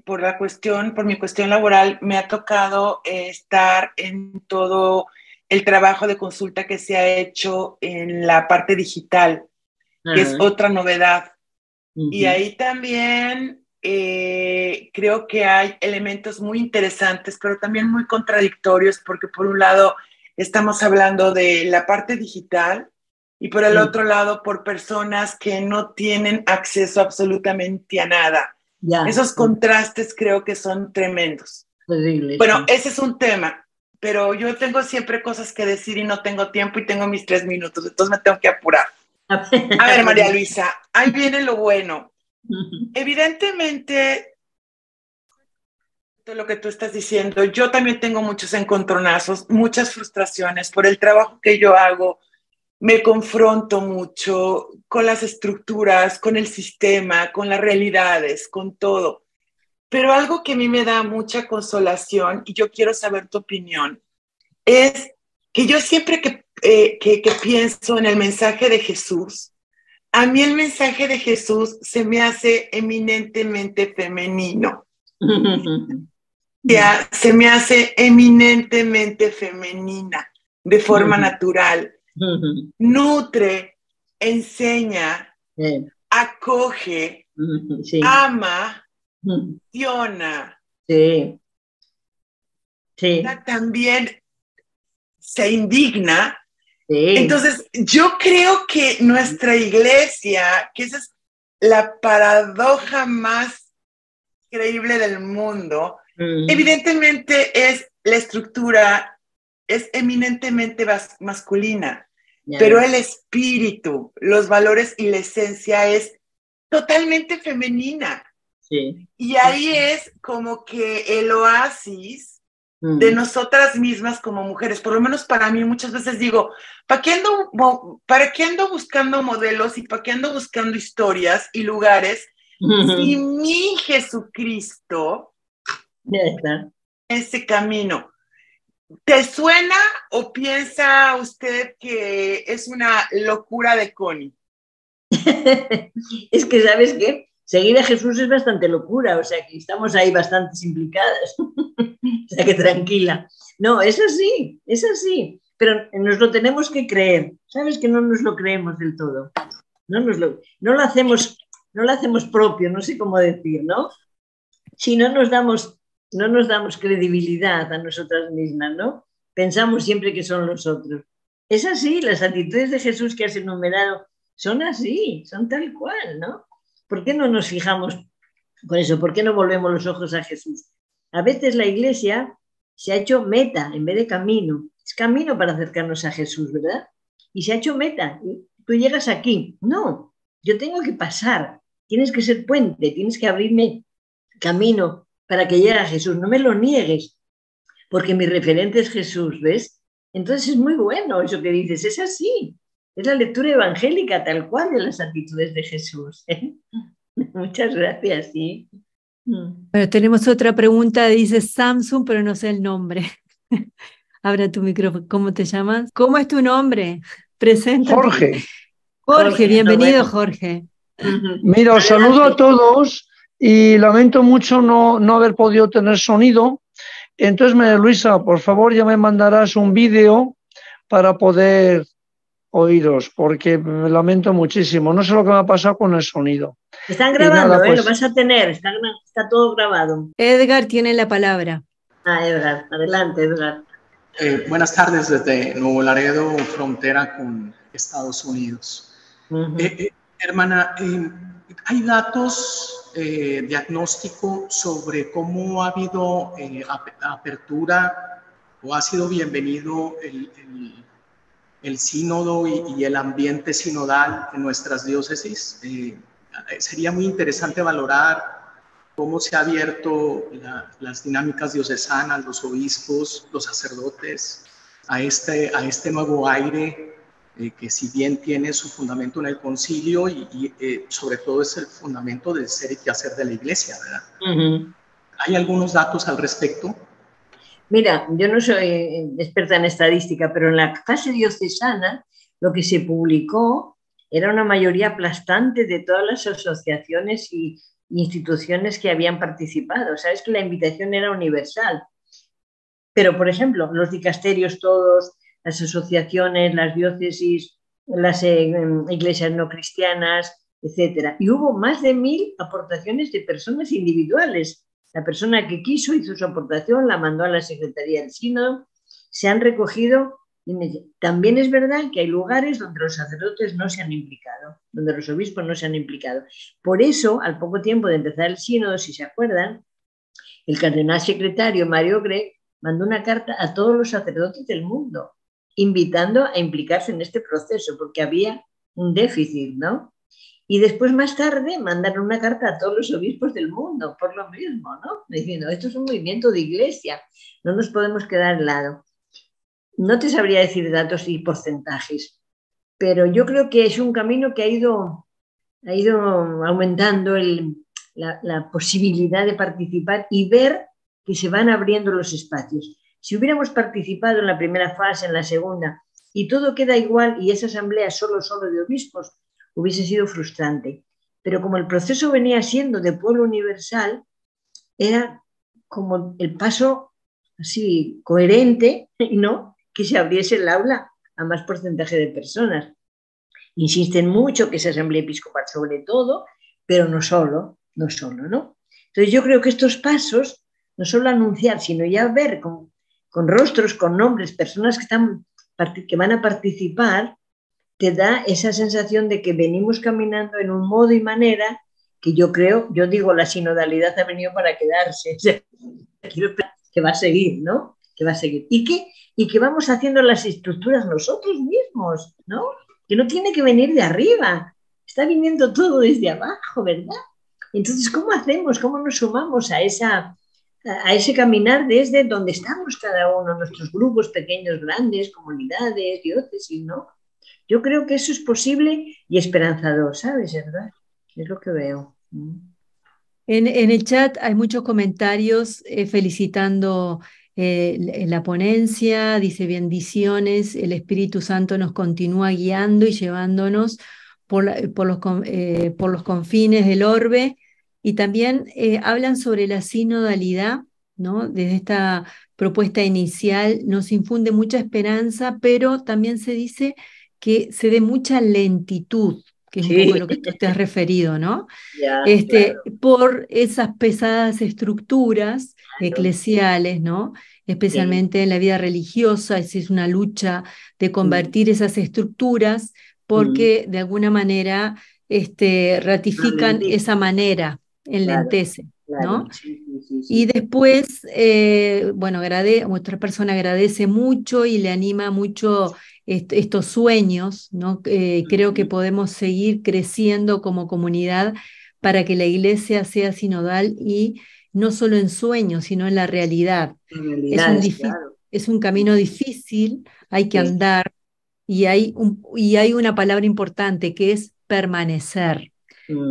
por mi cuestión laboral, me ha tocado estar en todo el trabajo de consulta que se ha hecho en la parte digital, que es otra novedad. Y ahí también creo que hay elementos muy interesantes, pero también muy contradictorios, porque por un lado estamos hablando de la parte digital, y por el otro lado, por personas que no tienen acceso absolutamente a nada. Esos contrastes creo que son tremendos. Terrible, bueno, ese es un tema, pero yo tengo siempre cosas que decir y no tengo tiempo y tengo mis 3 minutos, entonces me tengo que apurar. A ver, María Luisa, ahí viene lo bueno. Evidentemente, lo que tú estás diciendo, yo también tengo muchos encontronazos, muchas frustraciones por el trabajo que yo hago. Me confronto mucho con las estructuras, con el sistema, con las realidades, con todo. Pero algo que a mí me da mucha consolación, y yo quiero saber tu opinión, es que yo siempre que pienso en el mensaje de Jesús, a mí el mensaje de Jesús se me hace eminentemente femenino. Ya, se me hace eminentemente femenina, de forma natural. Nutre, enseña, acoge, Sí. ama, acciona. Sí. Sí. También se indigna. Sí. Entonces, yo creo que nuestra iglesia, que esa es la paradoja más increíble del mundo, evidentemente es la estructura, es eminentemente masculina, pero el espíritu, los valores y la esencia es totalmente femenina. Sí. Y ahí es como que el oasis de nosotras mismas como mujeres. Por lo menos para mí muchas veces digo, ¿para qué ando buscando modelos y para qué ando buscando historias y lugares si mi Jesucristo ese camino? ¿Te suena o piensa usted que es una locura de Connie? Es que, ¿sabes qué? Seguir a Jesús es bastante locura, o sea que estamos ahí bastantes implicadas. O sea que tranquila. No, es así, pero nos lo tenemos que creer. ¿Sabes que no nos lo creemos del todo? No lo hacemos propio, no sé cómo decir, ¿no? Si no nos damos credibilidad a nosotras mismas, ¿no? Pensamos siempre que son los otros. Es así, las actitudes de Jesús que has enumerado son así, son tal cual, ¿no? ¿Por qué no nos fijamos con eso? ¿Por qué no volvemos los ojos a Jesús? A veces la iglesia se ha hecho meta en vez de camino. Es camino para acercarnos a Jesús, ¿verdad? Y se ha hecho meta. Tú llegas aquí. No, yo tengo que pasar. Tienes que ser puente, tienes que abrirme camino para que llegue a Jesús. No me lo niegues, porque mi referente es Jesús, ¿ves? Entonces es muy bueno eso que dices, es así. Es la lectura evangélica tal cual de las actitudes de Jesús. Muchas gracias, sí. Bueno, tenemos otra pregunta, dice Samsung, pero no sé el nombre. Abra tu micrófono. ¿Cómo te llamas? ¿Cómo es tu nombre? Preséntate. Jorge, bienvenido, Jorge. Mira, os saludo a todos y lamento mucho no haber podido tener sonido. Entonces, María Luisa, por favor, ya me mandarás un vídeo para poder oíros, porque me lamento muchísimo. No sé lo que me ha pasado con el sonido. Están grabando, pues, lo vas a tener, está todo grabado. Edgar tiene la palabra. Edgar, adelante, Edgar. Buenas tardes desde Nuevo Laredo, frontera con Estados Unidos. Hermana, ¿hay datos diagnóstico sobre cómo ha habido apertura o ha sido bienvenido el sínodo y el ambiente sinodal en nuestras diócesis? Sería muy interesante valorar cómo se ha abierto las dinámicas diocesanas, los obispos, los sacerdotes, a este nuevo aire que si bien tiene su fundamento en el concilio y sobre todo es el fundamento del ser y quehacer de la iglesia, ¿verdad? ¿Hay algunos datos al respecto? Mira, yo no soy experta en estadística, pero en la fase diocesana lo que se publicó era una mayoría aplastante de todas las asociaciones y instituciones que habían participado. Sabes que la invitación era universal. Pero, por ejemplo, los dicasterios todos, las asociaciones, las diócesis, las iglesias no cristianas, etc. Y hubo más de 1000 aportaciones de personas individuales. La persona que quiso hizo su aportación, la mandó a la Secretaría del Sínodo, se han recogido. También es verdad que hay lugares donde los sacerdotes no se han implicado, donde los obispos no se han implicado. Por eso, al poco tiempo de empezar el sínodo, si se acuerdan, el cardenal secretario Mario Gregg mandó una carta a todos los sacerdotes del mundo, invitando a implicarse en este proceso, porque había un déficit, ¿no? Y después, más tarde, mandaron una carta a todos los obispos del mundo, por lo mismo, ¿no? Diciendo, esto es un movimiento de iglesia, no nos podemos quedar al lado. No te sabría decir datos y porcentajes, pero yo creo que es un camino que ha ido aumentando la posibilidad de participar y ver que se van abriendo los espacios. Si hubiéramos participado en la primera fase, en la segunda, y todo queda igual y esa asamblea solo de obispos, hubiese sido frustrante. Pero como el proceso venía siendo de pueblo universal, era como el paso así coherente, ¿no?, que se abriese el aula a más porcentaje de personas. Insisten mucho que es asamblea episcopal sobre todo, pero no solo, ¿no? Entonces yo creo que estos pasos, no solo anunciar, sino ya ver con rostros, con nombres, personas que van a participar, te da esa sensación de que venimos caminando en un modo y manera que yo digo, la sinodalidad ha venido para quedarse. O sea, que va a seguir, ¿no? Que va a seguir. Y que vamos haciendo las estructuras nosotros mismos, ¿no? Que no tiene que venir de arriba, está viniendo todo desde abajo, ¿verdad? Entonces, ¿cómo hacemos? ¿Cómo nos sumamos a ese caminar desde donde estamos cada uno, nuestros grupos pequeños, grandes, comunidades, diócesis, ¿no? Yo creo que eso es posible y esperanzador, ¿sabes, verdad? Es lo que veo. En el chat hay muchos comentarios felicitando la ponencia, dice bendiciones, el Espíritu Santo nos continúa guiando y llevándonos por los confines del orbe, y también hablan sobre la sinodalidad, ¿no? Desde esta propuesta inicial nos infunde mucha esperanza, pero también se dice que se dé mucha lentitud, que es un poco lo que tú te has referido, ¿no? Ya, Claro. Por esas pesadas estructuras eclesiales, ¿no? Especialmente en la vida religiosa, es una lucha de convertir esas estructuras porque de alguna manera ratifican esa manera, enlentecen, ¿no? Sí. Y después, bueno, otra persona agradece mucho y le anima mucho estos sueños, ¿no? Creo que podemos seguir creciendo como comunidad para que la iglesia sea sinodal y no solo en sueños, sino en la realidad. Es un camino difícil, hay que andar, y hay una palabra importante que es permanecer.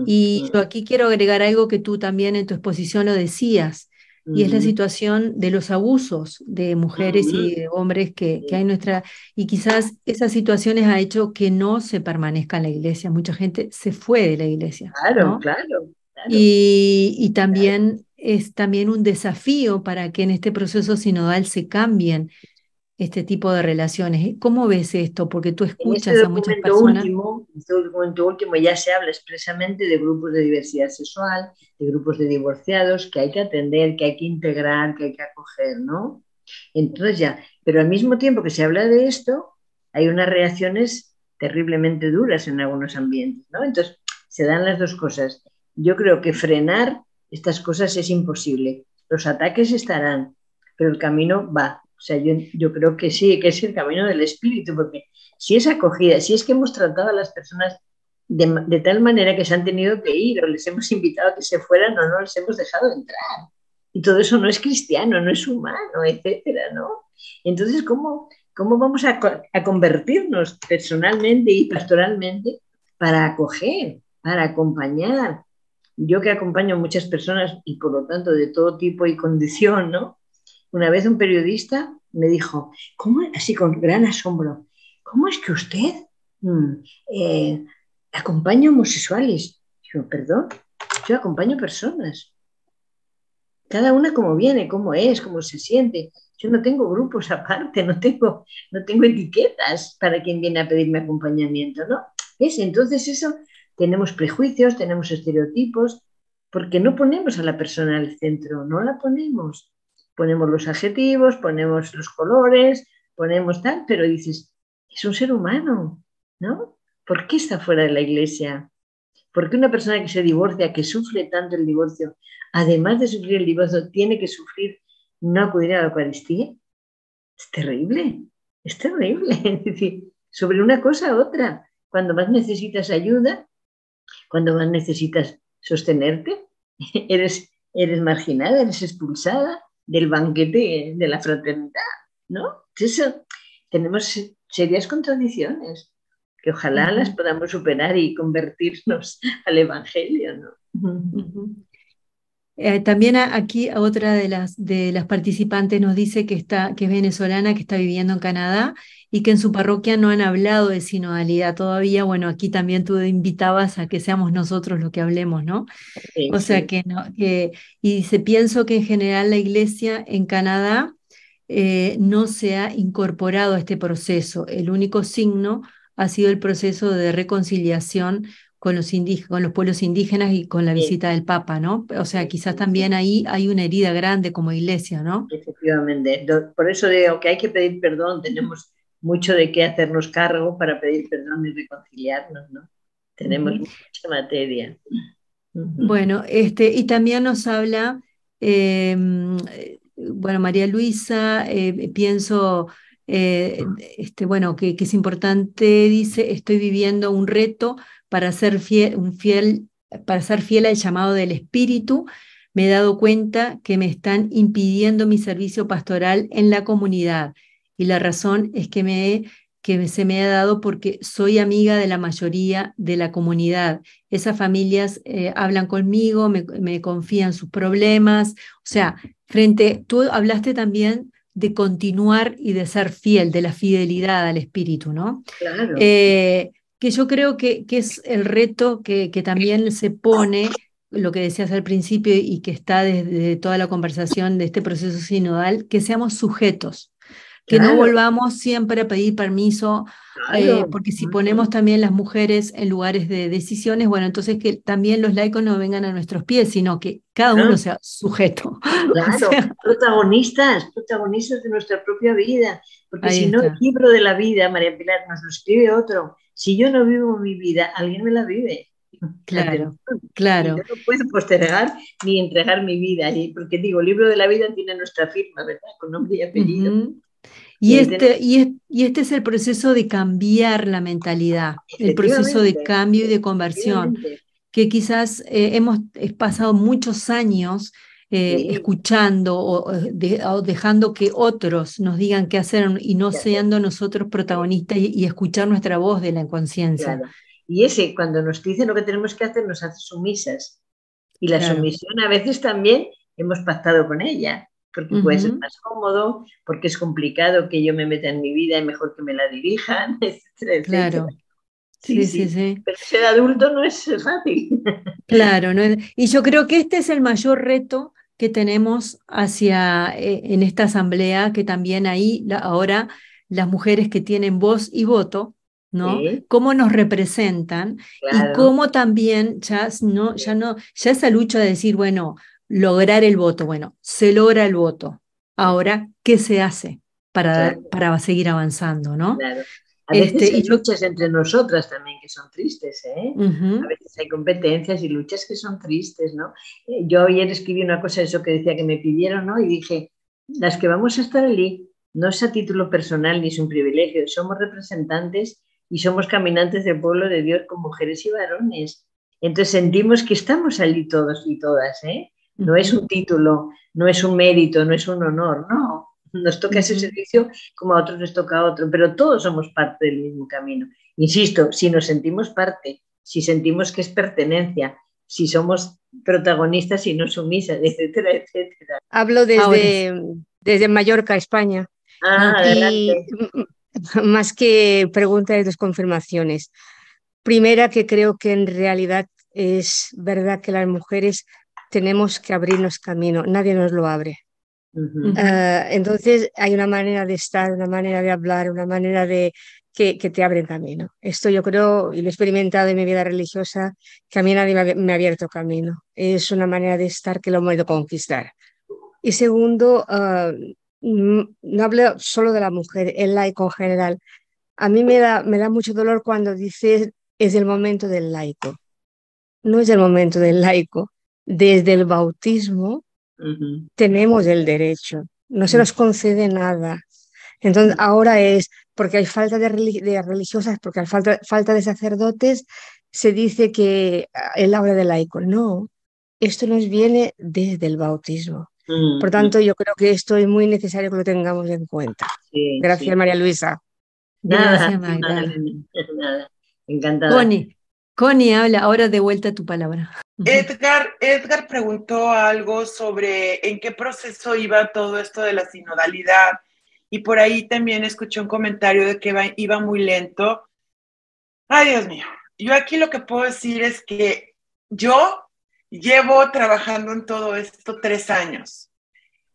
Y yo aquí quiero agregar algo que tú también en tu exposición lo decías, y es la situación de los abusos de mujeres y de hombres que hay en nuestra... Y quizás esas situaciones ha hecho que no se permanezca en la iglesia. Mucha gente se fue de la iglesia, ¿no? Claro. Y también es también un desafío para que en este proceso sinodal se cambien este tipo de relaciones. ¿Cómo ves esto? Porque tú escuchas a muchas personas. En este documento último ya se habla expresamente de grupos de diversidad sexual, de grupos de divorciados que hay que atender, que hay que integrar, que hay que acoger, ¿no? Entonces ya, pero al mismo tiempo que se habla de esto, hay unas reacciones terriblemente duras en algunos ambientes, ¿no? Entonces se dan las dos cosas. Yo creo que frenar estas cosas es imposible. Los ataques estarán, pero el camino va. O sea, yo creo que sí, que es el camino del espíritu, porque si es acogida, si es que hemos tratado a las personas de tal manera que se han tenido que ir, o les hemos invitado a que se fueran, o no les hemos dejado entrar. Y todo eso no es cristiano, no es humano, etcétera, ¿no? Entonces, ¿cómo vamos a convertirnos personalmente y pastoralmente para acoger, para acompañar? Yo que acompaño a muchas personas y por lo tanto de todo tipo y condición, ¿no? Una vez un periodista me dijo, así con gran asombro, ¿cómo es que usted acompaña homosexuales? Digo, perdón, yo acompaño personas. Cada una como viene, cómo es, cómo se siente. Yo no tengo grupos aparte, no tengo etiquetas para quien viene a pedirme acompañamiento, ¿no? Entonces eso, tenemos prejuicios, tenemos estereotipos, porque no ponemos a la persona al centro, no la ponemos. Ponemos los adjetivos, ponemos los colores, ponemos tal, pero dices, es un ser humano, ¿no? ¿Por qué está fuera de la iglesia? ¿Por qué una persona que se divorcia, que sufre tanto el divorcio, además de sufrir el divorcio, tiene que sufrir no acudir a la Eucaristía? Es terrible, es terrible. Es decir, sobre una cosa a otra, cuando más necesitas ayuda, cuando más necesitas sostenerte, eres marginada, eres expulsada del banquete de la fraternidad, ¿no? Entonces, tenemos serias contradicciones que ojalá las podamos superar y convertirnos al Evangelio, ¿no? También aquí otra de las participantes nos dice que es venezolana, que está viviendo en Canadá y que en su parroquia no han hablado de sinodalidad todavía. Bueno, aquí también tú invitabas a que seamos nosotros los que hablemos, ¿no? Sí, O sea sí. que no, y dice, pienso que en general la iglesia en Canadá no se ha incorporado a este proceso. El único signo ha sido el proceso de reconciliación con con los pueblos indígenas y con la Sí, visita del Papa, ¿no? O sea, sí, quizás sí, sí. también ahí hay una herida grande como iglesia, ¿no? Efectivamente. Por eso digo que hay que pedir perdón. Tenemos mucho de qué hacernos cargo para pedir perdón y reconciliarnos, ¿no? Tenemos Ujú. mucha materia. Ujú. Bueno, y también nos habla, bueno, María Luisa, pienso, bueno, que es importante, dice, estoy viviendo un reto para ser para ser fiel al llamado del Espíritu. Me he dado cuenta que me están impidiendo mi servicio pastoral en la comunidad y la razón es que se me ha dado porque soy amiga de la mayoría de la comunidad. Esas familias hablan conmigo, me confían sus problemas. O sea, tú hablaste también de continuar y de ser fiel, de la fidelidad al espíritu, ¿no? Claro. Que yo creo que es el reto que también se pone, lo que decías al principio y que está desde toda la conversación de este proceso sinodal, que seamos sujetos, que no Claro, volvamos siempre a pedir permiso, claro. porque si ponemos Ujú. también las mujeres en lugares de decisiones, bueno, entonces que también los laicos no vengan a nuestros pies, sino que cada uno Claro, sea sujeto. O claro. sea, Protagonistas, protagonistas de nuestra propia vida. Porque ahí si no, el está, libro de la vida, María Pilar, nos lo escribe otro. Si yo no vivo mi vida, alguien me la vive. claro, Atención. Y yo claro. no puedo postergar ni entregar mi vida. Porque digo, el libro de la vida tiene nuestra firma, ¿verdad? Con nombre y apellido. Ujú. Y ahí tenemos, Y este es el proceso de cambiar la mentalidad, el proceso de efectivamente, cambio y de conversión, efectivamente. que quizás hemos pasado muchos años Sí, escuchando o dejando que otros nos digan qué hacer y no ya sé. siendo nosotros protagonistas y escuchar nuestra voz de la conciencia. Claro. Y ese, cuando nos dice lo que tenemos que hacer, nos hace sumisas. Y la Claro. sumisión a veces también hemos pactado con ella, porque puede ser Ujú. más cómodo, porque es complicado que yo me meta en mi vida y mejor que me la dirijan, etcétera, etcétera. Claro. Sí, Sí, sí, sí. sí. Pero ser adulto no es fácil. Claro, ¿no? Y yo creo que este es el mayor reto que tenemos en esta asamblea, que también ahí ahora las mujeres que tienen voz y voto, ¿no? Sí, Cómo nos representan y claro. cómo también Sí, ya esa lucha de decir, bueno, lograr el voto, bueno, se logra el voto. sí, Ahora, ¿qué se hace claro. para seguir avanzando, ¿no? Claro. A veces Y hay yo, luchas entre nosotras también que son tristes, ¿eh? A ujú, veces hay competencias y luchas que son tristes, ¿no? Yo ayer escribí una cosa, eso que decía que me pidieron, ¿no? Y dije, las que vamos a estar allí no es a título personal ni es un privilegio, somos representantes y somos caminantes del pueblo de Dios con mujeres y varones. Entonces sentimos que estamos allí todos y todas, ¿eh? No es ujú, un título, no es un mérito, no es un honor, no. Nos toca ese ujú. servicio como a otros les toca a otro, pero todos somos parte del mismo camino. Insisto, si nos sentimos parte, si sentimos que es pertenencia, si somos protagonistas y no sumisas, etcétera, etcétera. Hablo Ahora sí. desde Mallorca, España, Ah, y adelante. más que preguntas, dos confirmaciones. Primera, que creo que en realidad es verdad que las mujeres tenemos que abrirnos camino, nadie nos lo abre. Uh-huh. Ujú. Entonces hay una manera de estar, una manera de hablar, una manera de que te abren camino. Esto yo creo, y lo he experimentado en mi vida religiosa, que a mí nadie me ha abierto camino. Es una manera de estar que lo hemos de conquistar. Y segundo, no hablo solo de la mujer, el laico en general. A mí me da mucho dolor cuando dices es el momento del laico. No es el momento del laico. Desde el bautismo Uh-huh. tenemos el derecho, no se nos concede nada. Entonces ahora es porque hay falta de religiosas, porque hay falta de sacerdotes, se dice que es la hora del laico. No, esto nos viene desde el bautismo. Por Uh-huh. tanto, yo creo que esto es muy necesario que lo tengamos en cuenta. Sí, Gracias, sí. María Luisa. Nada, Gracias, Magdalena. Magdalena, nada. Encantada. Connie. Connie habla, ahora de vuelta tu palabra. Edgar preguntó algo sobre en qué proceso iba todo esto de la sinodalidad, y por ahí también escuché un comentario de que iba muy lento. Ay, Dios mío, yo aquí lo que puedo decir es que yo llevo trabajando en todo esto 3 años,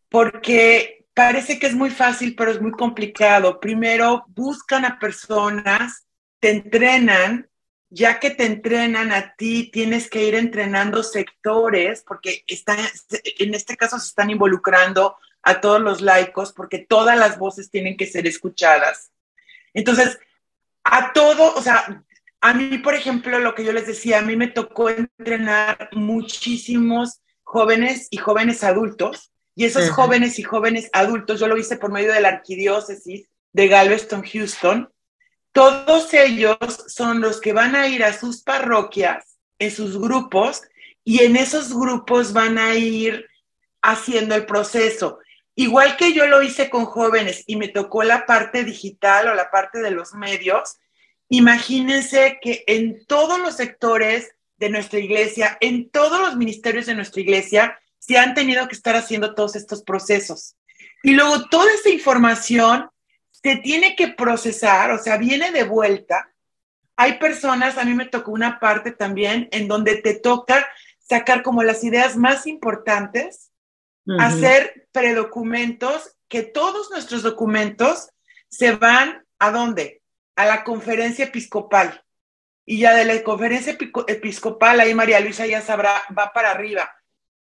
porque parece que es muy fácil, pero es muy complicado. Primero buscan a personas, te entrenan, ya que te entrenan a ti, tienes que ir entrenando sectores, porque en este caso se están involucrando a todos los laicos, porque todas las voces tienen que ser escuchadas. Entonces, a todo, o sea, a mí, por ejemplo, lo que yo les decía, a mí me tocó entrenar muchísimos jóvenes y jóvenes adultos, y esos jóvenes y jóvenes adultos, yo lo hice por medio de la arquidiócesis de Galveston, Houston. Todos ellos son los que van a ir a sus parroquias, en sus grupos, y en esos grupos van a ir haciendo el proceso. Igual que yo lo hice con jóvenes y me tocó la parte digital o la parte de los medios, imagínense que en todos los sectores de nuestra iglesia, en todos los ministerios de nuestra iglesia, se han tenido que estar haciendo todos estos procesos. Y luego toda esa información se tiene que procesar, o sea, viene de vuelta. Hay personas, a mí me tocó una parte también en donde te toca sacar como las ideas más importantes, hacer predocumentos, que todos nuestros documentos se van ¿a dónde? A la conferencia episcopal. Y ya de la conferencia episcopal, ahí María Luisa ya sabrá, va para arriba.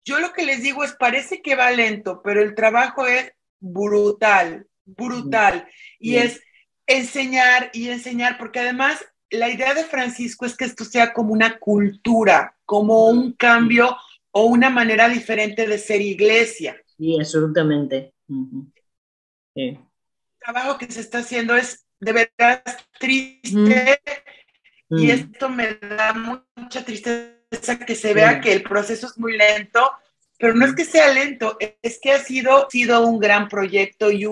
Yo lo que les digo es, parece que va lento, pero el trabajo es brutal, brutal. Y es enseñar y enseñar, porque además la idea de Francisco es que esto sea como una cultura, como un cambio o una manera diferente de ser iglesia. Sí, absolutamente. Sí. El trabajo que se está haciendo es de verdad triste, y esto me da mucha tristeza que se vea que el proceso es muy lento, pero no es que sea lento, es que ha sido un gran proyecto y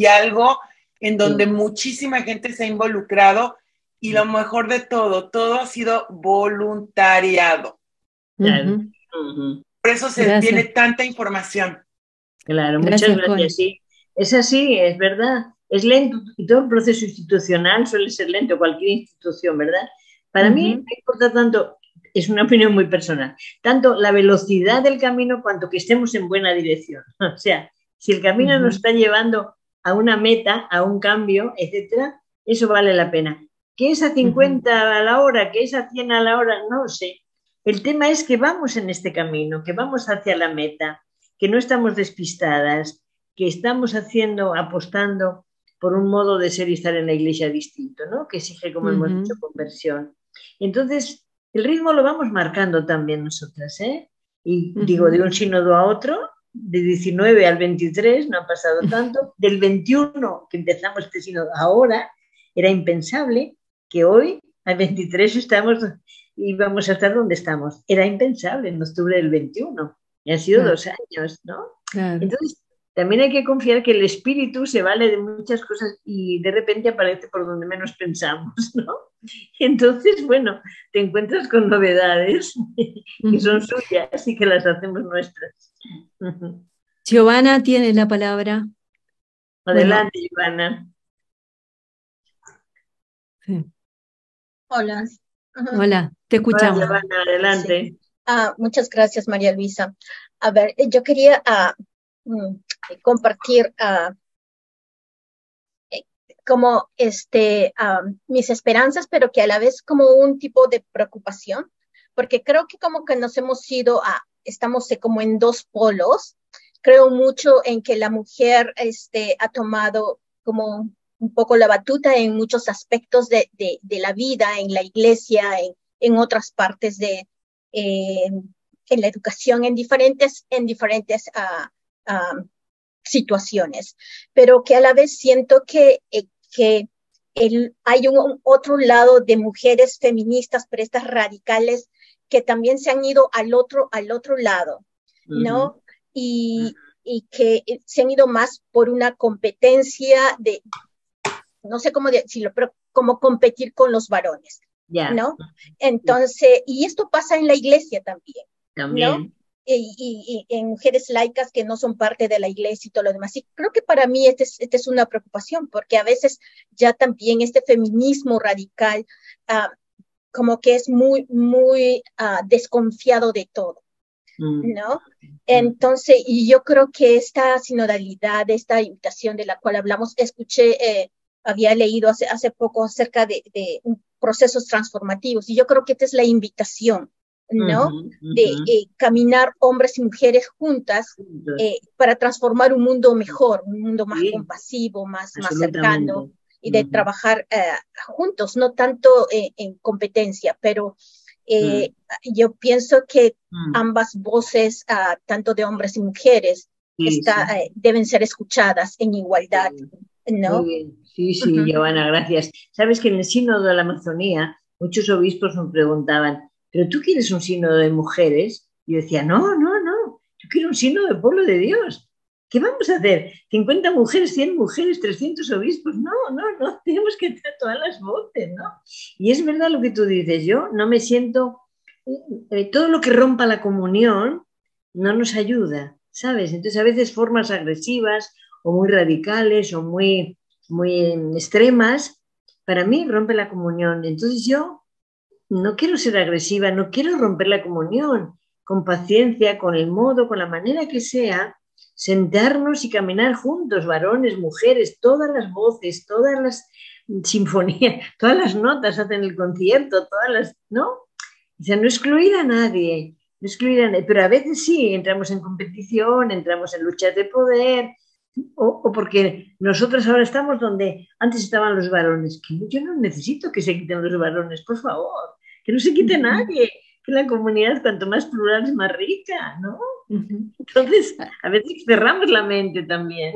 algo en donde muchísima gente se ha involucrado, y lo mejor de todo ha sido voluntariado. Claro. Por eso tiene tanta información. Claro, muchas gracias. Sí, es así, es verdad. Es lento, y todo el proceso institucional suele ser lento, cualquier institución, ¿verdad? Para mí me importa tanto, es una opinión muy personal, tanto la velocidad del camino cuanto que estemos en buena dirección. O sea, si el camino nos está llevando a una meta, a un cambio, etcétera, eso vale la pena. ¿Qué es a 50 a la hora? ¿Qué es a 100 a la hora? No sé. El tema es que vamos en este camino, que vamos hacia la meta, que no estamos despistadas, que estamos apostando por un modo de ser y estar en la iglesia distinto, ¿no? Que exige, como hemos dicho, conversión. Entonces, el ritmo lo vamos marcando también nosotras, ¿eh? Y digo, de un sínodo a otro, de 19 al 23, no ha pasado tanto, del 21, que empezamos este sínodo, ahora, era impensable que hoy, al 23, íbamos a estar donde estamos. Era impensable en octubre del 21. Y han sido 2 años, ¿no? Claro. Entonces, también hay que confiar que el espíritu se vale de muchas cosas y de repente aparece por donde menos pensamos, ¿no? Entonces, bueno, te encuentras con novedades que son suyas y que las hacemos nuestras. Giovanna tiene la palabra. Adelante, Giovanna. Sí. Hola. Hola, te escuchamos. Hola, Giovanna, adelante. Sí. Muchas gracias, María Luisa. A ver, yo quería compartir como mis esperanzas, pero que a la vez como un tipo de preocupación, porque creo que como que nos hemos ido estamos como en 2 polos. Creo mucho en que la mujer ha tomado como un poco la batuta en muchos aspectos de la vida, en la iglesia, en otras partes en la educación, en diferentes situaciones, pero que a la vez siento que hay un otro lado de mujeres feministas, pero estas radicales, que también se han ido al otro lado, ¿no? Y que se han ido más por una competencia no sé cómo decirlo, pero como competir con los varones. ¿no? Entonces, y esto pasa en la iglesia también, ¿no? Y en mujeres laicas que no son parte de la iglesia y todo lo demás. Y creo que para mí esta es una preocupación, porque a veces ya también este feminismo radical como que es muy desconfiado de todo, ¿no? Entonces, y yo creo que esta sinodalidad, esta invitación de la cual hablamos, había leído hace poco acerca de procesos transformativos, y yo creo que esta es la invitación, ¿no? De caminar hombres y mujeres juntas para transformar un mundo mejor, un mundo más compasivo, más cercano, y de trabajar juntos, no tanto en competencia, pero yo pienso que ambas voces, tanto de hombres y mujeres, deben ser escuchadas en igualdad, ¿no? Muy bien. Sí, Giovanna, gracias. Sabes que en el sínodo de la Amazonía muchos obispos me preguntaban, ¿pero tú quieres un sínodo de mujeres? Y yo decía, no, yo quiero un sínodo del pueblo de Dios. ¿Qué vamos a hacer? 50 mujeres, 100 mujeres, 300 obispos. No, tenemos que tener todas las voces, ¿no? Y es verdad lo que tú dices, yo no me siento, todo lo que rompa la comunión no nos ayuda, ¿sabes? Entonces a veces formas agresivas o muy radicales o muy extremas, para mí rompe la comunión. Entonces yo no quiero ser agresiva, no quiero romper la comunión, con paciencia, con el modo, con la manera que sea, sentarnos y caminar juntos, varones, mujeres, todas las voces, todas las sinfonías, todas las notas hacen el concierto, ¿no? O sea, no excluir a nadie, pero a veces sí, entramos en competición, entramos en luchas de poder, o porque nosotros ahora estamos donde antes estaban los varones, que yo no necesito que se quiten los varones, por favor, que no se quite nadie, que la comunidad cuanto más plural es más rica, ¿no? Entonces, a veces cerramos la mente también.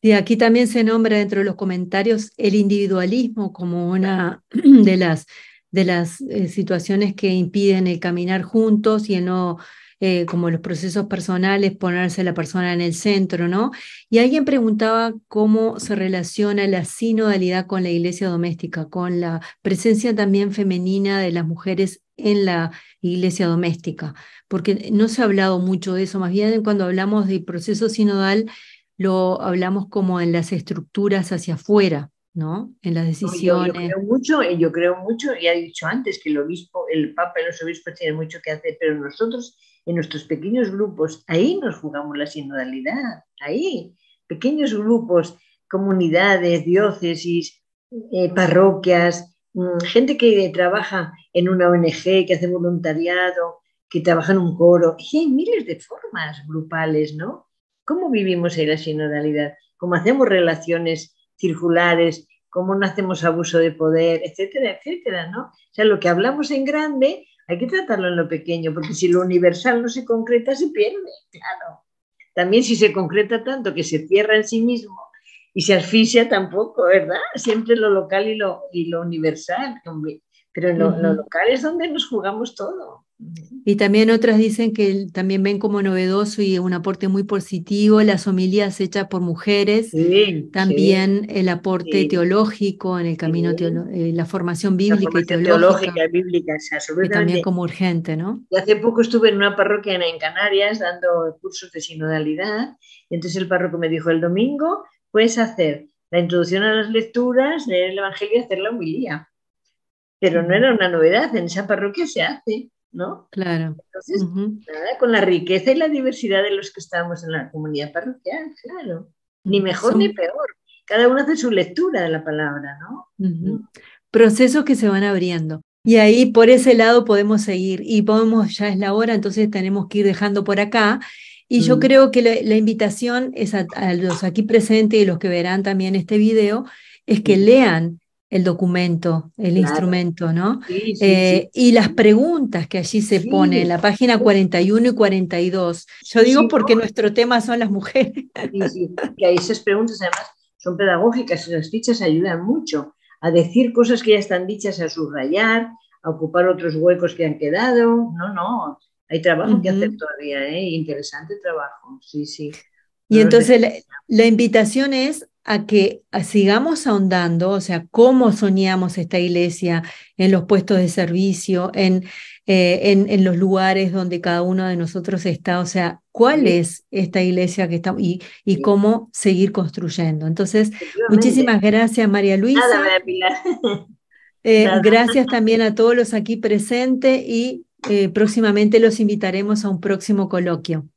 Y aquí también se nombra dentro de los comentarios el individualismo como una de las situaciones que impiden el caminar juntos y el no, como los procesos personales, ponerse la persona en el centro, ¿no? Y alguien preguntaba cómo se relaciona la sinodalidad con la iglesia doméstica, con la presencia también femenina de las mujeres en la iglesia doméstica, porque no se ha hablado mucho de eso, más bien cuando hablamos del proceso sinodal, lo hablamos como en las estructuras hacia afuera, ¿no? En las decisiones. Yo creo mucho, ya he dicho antes que el Papa y los obispos tienen mucho que hacer, pero nosotros, en nuestros pequeños grupos, ahí nos jugamos la sinodalidad, ahí, pequeños grupos, comunidades, diócesis, parroquias, gente que trabaja en una ONG, que hace voluntariado, que trabaja en un coro, y hay miles de formas grupales, ¿no? ¿Cómo vivimos ahí la sinodalidad? ¿Cómo hacemos relaciones circulares? ¿Cómo no hacemos abuso de poder? Etcétera, etcétera, ¿no? O sea, lo que hablamos en grande hay que tratarlo en lo pequeño, porque si lo universal no se concreta, se pierde, claro. También si se concreta tanto que se cierra en sí mismo y se asfixia tampoco, ¿verdad? Siempre lo local y lo universal, pero en lo local es donde nos jugamos todo. Y también otras dicen que también ven como novedoso y un aporte muy positivo las homilías hechas por mujeres, también el aporte teológico en el camino, la formación bíblica y teológica bíblica, y también como urgente, ¿no? Y hace poco estuve en una parroquia en Canarias dando cursos de sinodalidad, y entonces el párroco me dijo, el domingo puedes hacer la introducción a las lecturas, leer el Evangelio y hacer la homilía. Pero no era una novedad, en esa parroquia se hace, ¿no? Claro. Entonces, nada, con la riqueza y la diversidad de los que estamos en la comunidad parroquial, claro. Ni mejor ni peor. Cada uno hace su lectura de la palabra, ¿no? Procesos que se van abriendo. Y ahí por ese lado podemos seguir. Y ya es la hora, entonces tenemos que ir dejando por acá. Y yo creo que la invitación es a los aquí presentes y los que verán también este video, es que lean el documento, el instrumento, ¿no? Y las preguntas que allí se ponen, en la página 41 y 42. Yo digo porque nuestro tema son las mujeres. Que esas preguntas además son pedagógicas y las fichas ayudan mucho a decir cosas que ya están dichas, a subrayar, a ocupar otros huecos que han quedado. No, hay trabajo que hacer todavía, interesante trabajo, sí. Y entonces la invitación es a que sigamos ahondando, o sea, cómo soñamos esta iglesia en los puestos de servicio, en los lugares donde cada uno de nosotros está, o sea, cuál es esta iglesia que estamos y cómo seguir construyendo. Entonces, muchísimas gracias, María Luisa. Nada, María Pilar. Gracias también a todos los aquí presentes y próximamente los invitaremos a un próximo coloquio.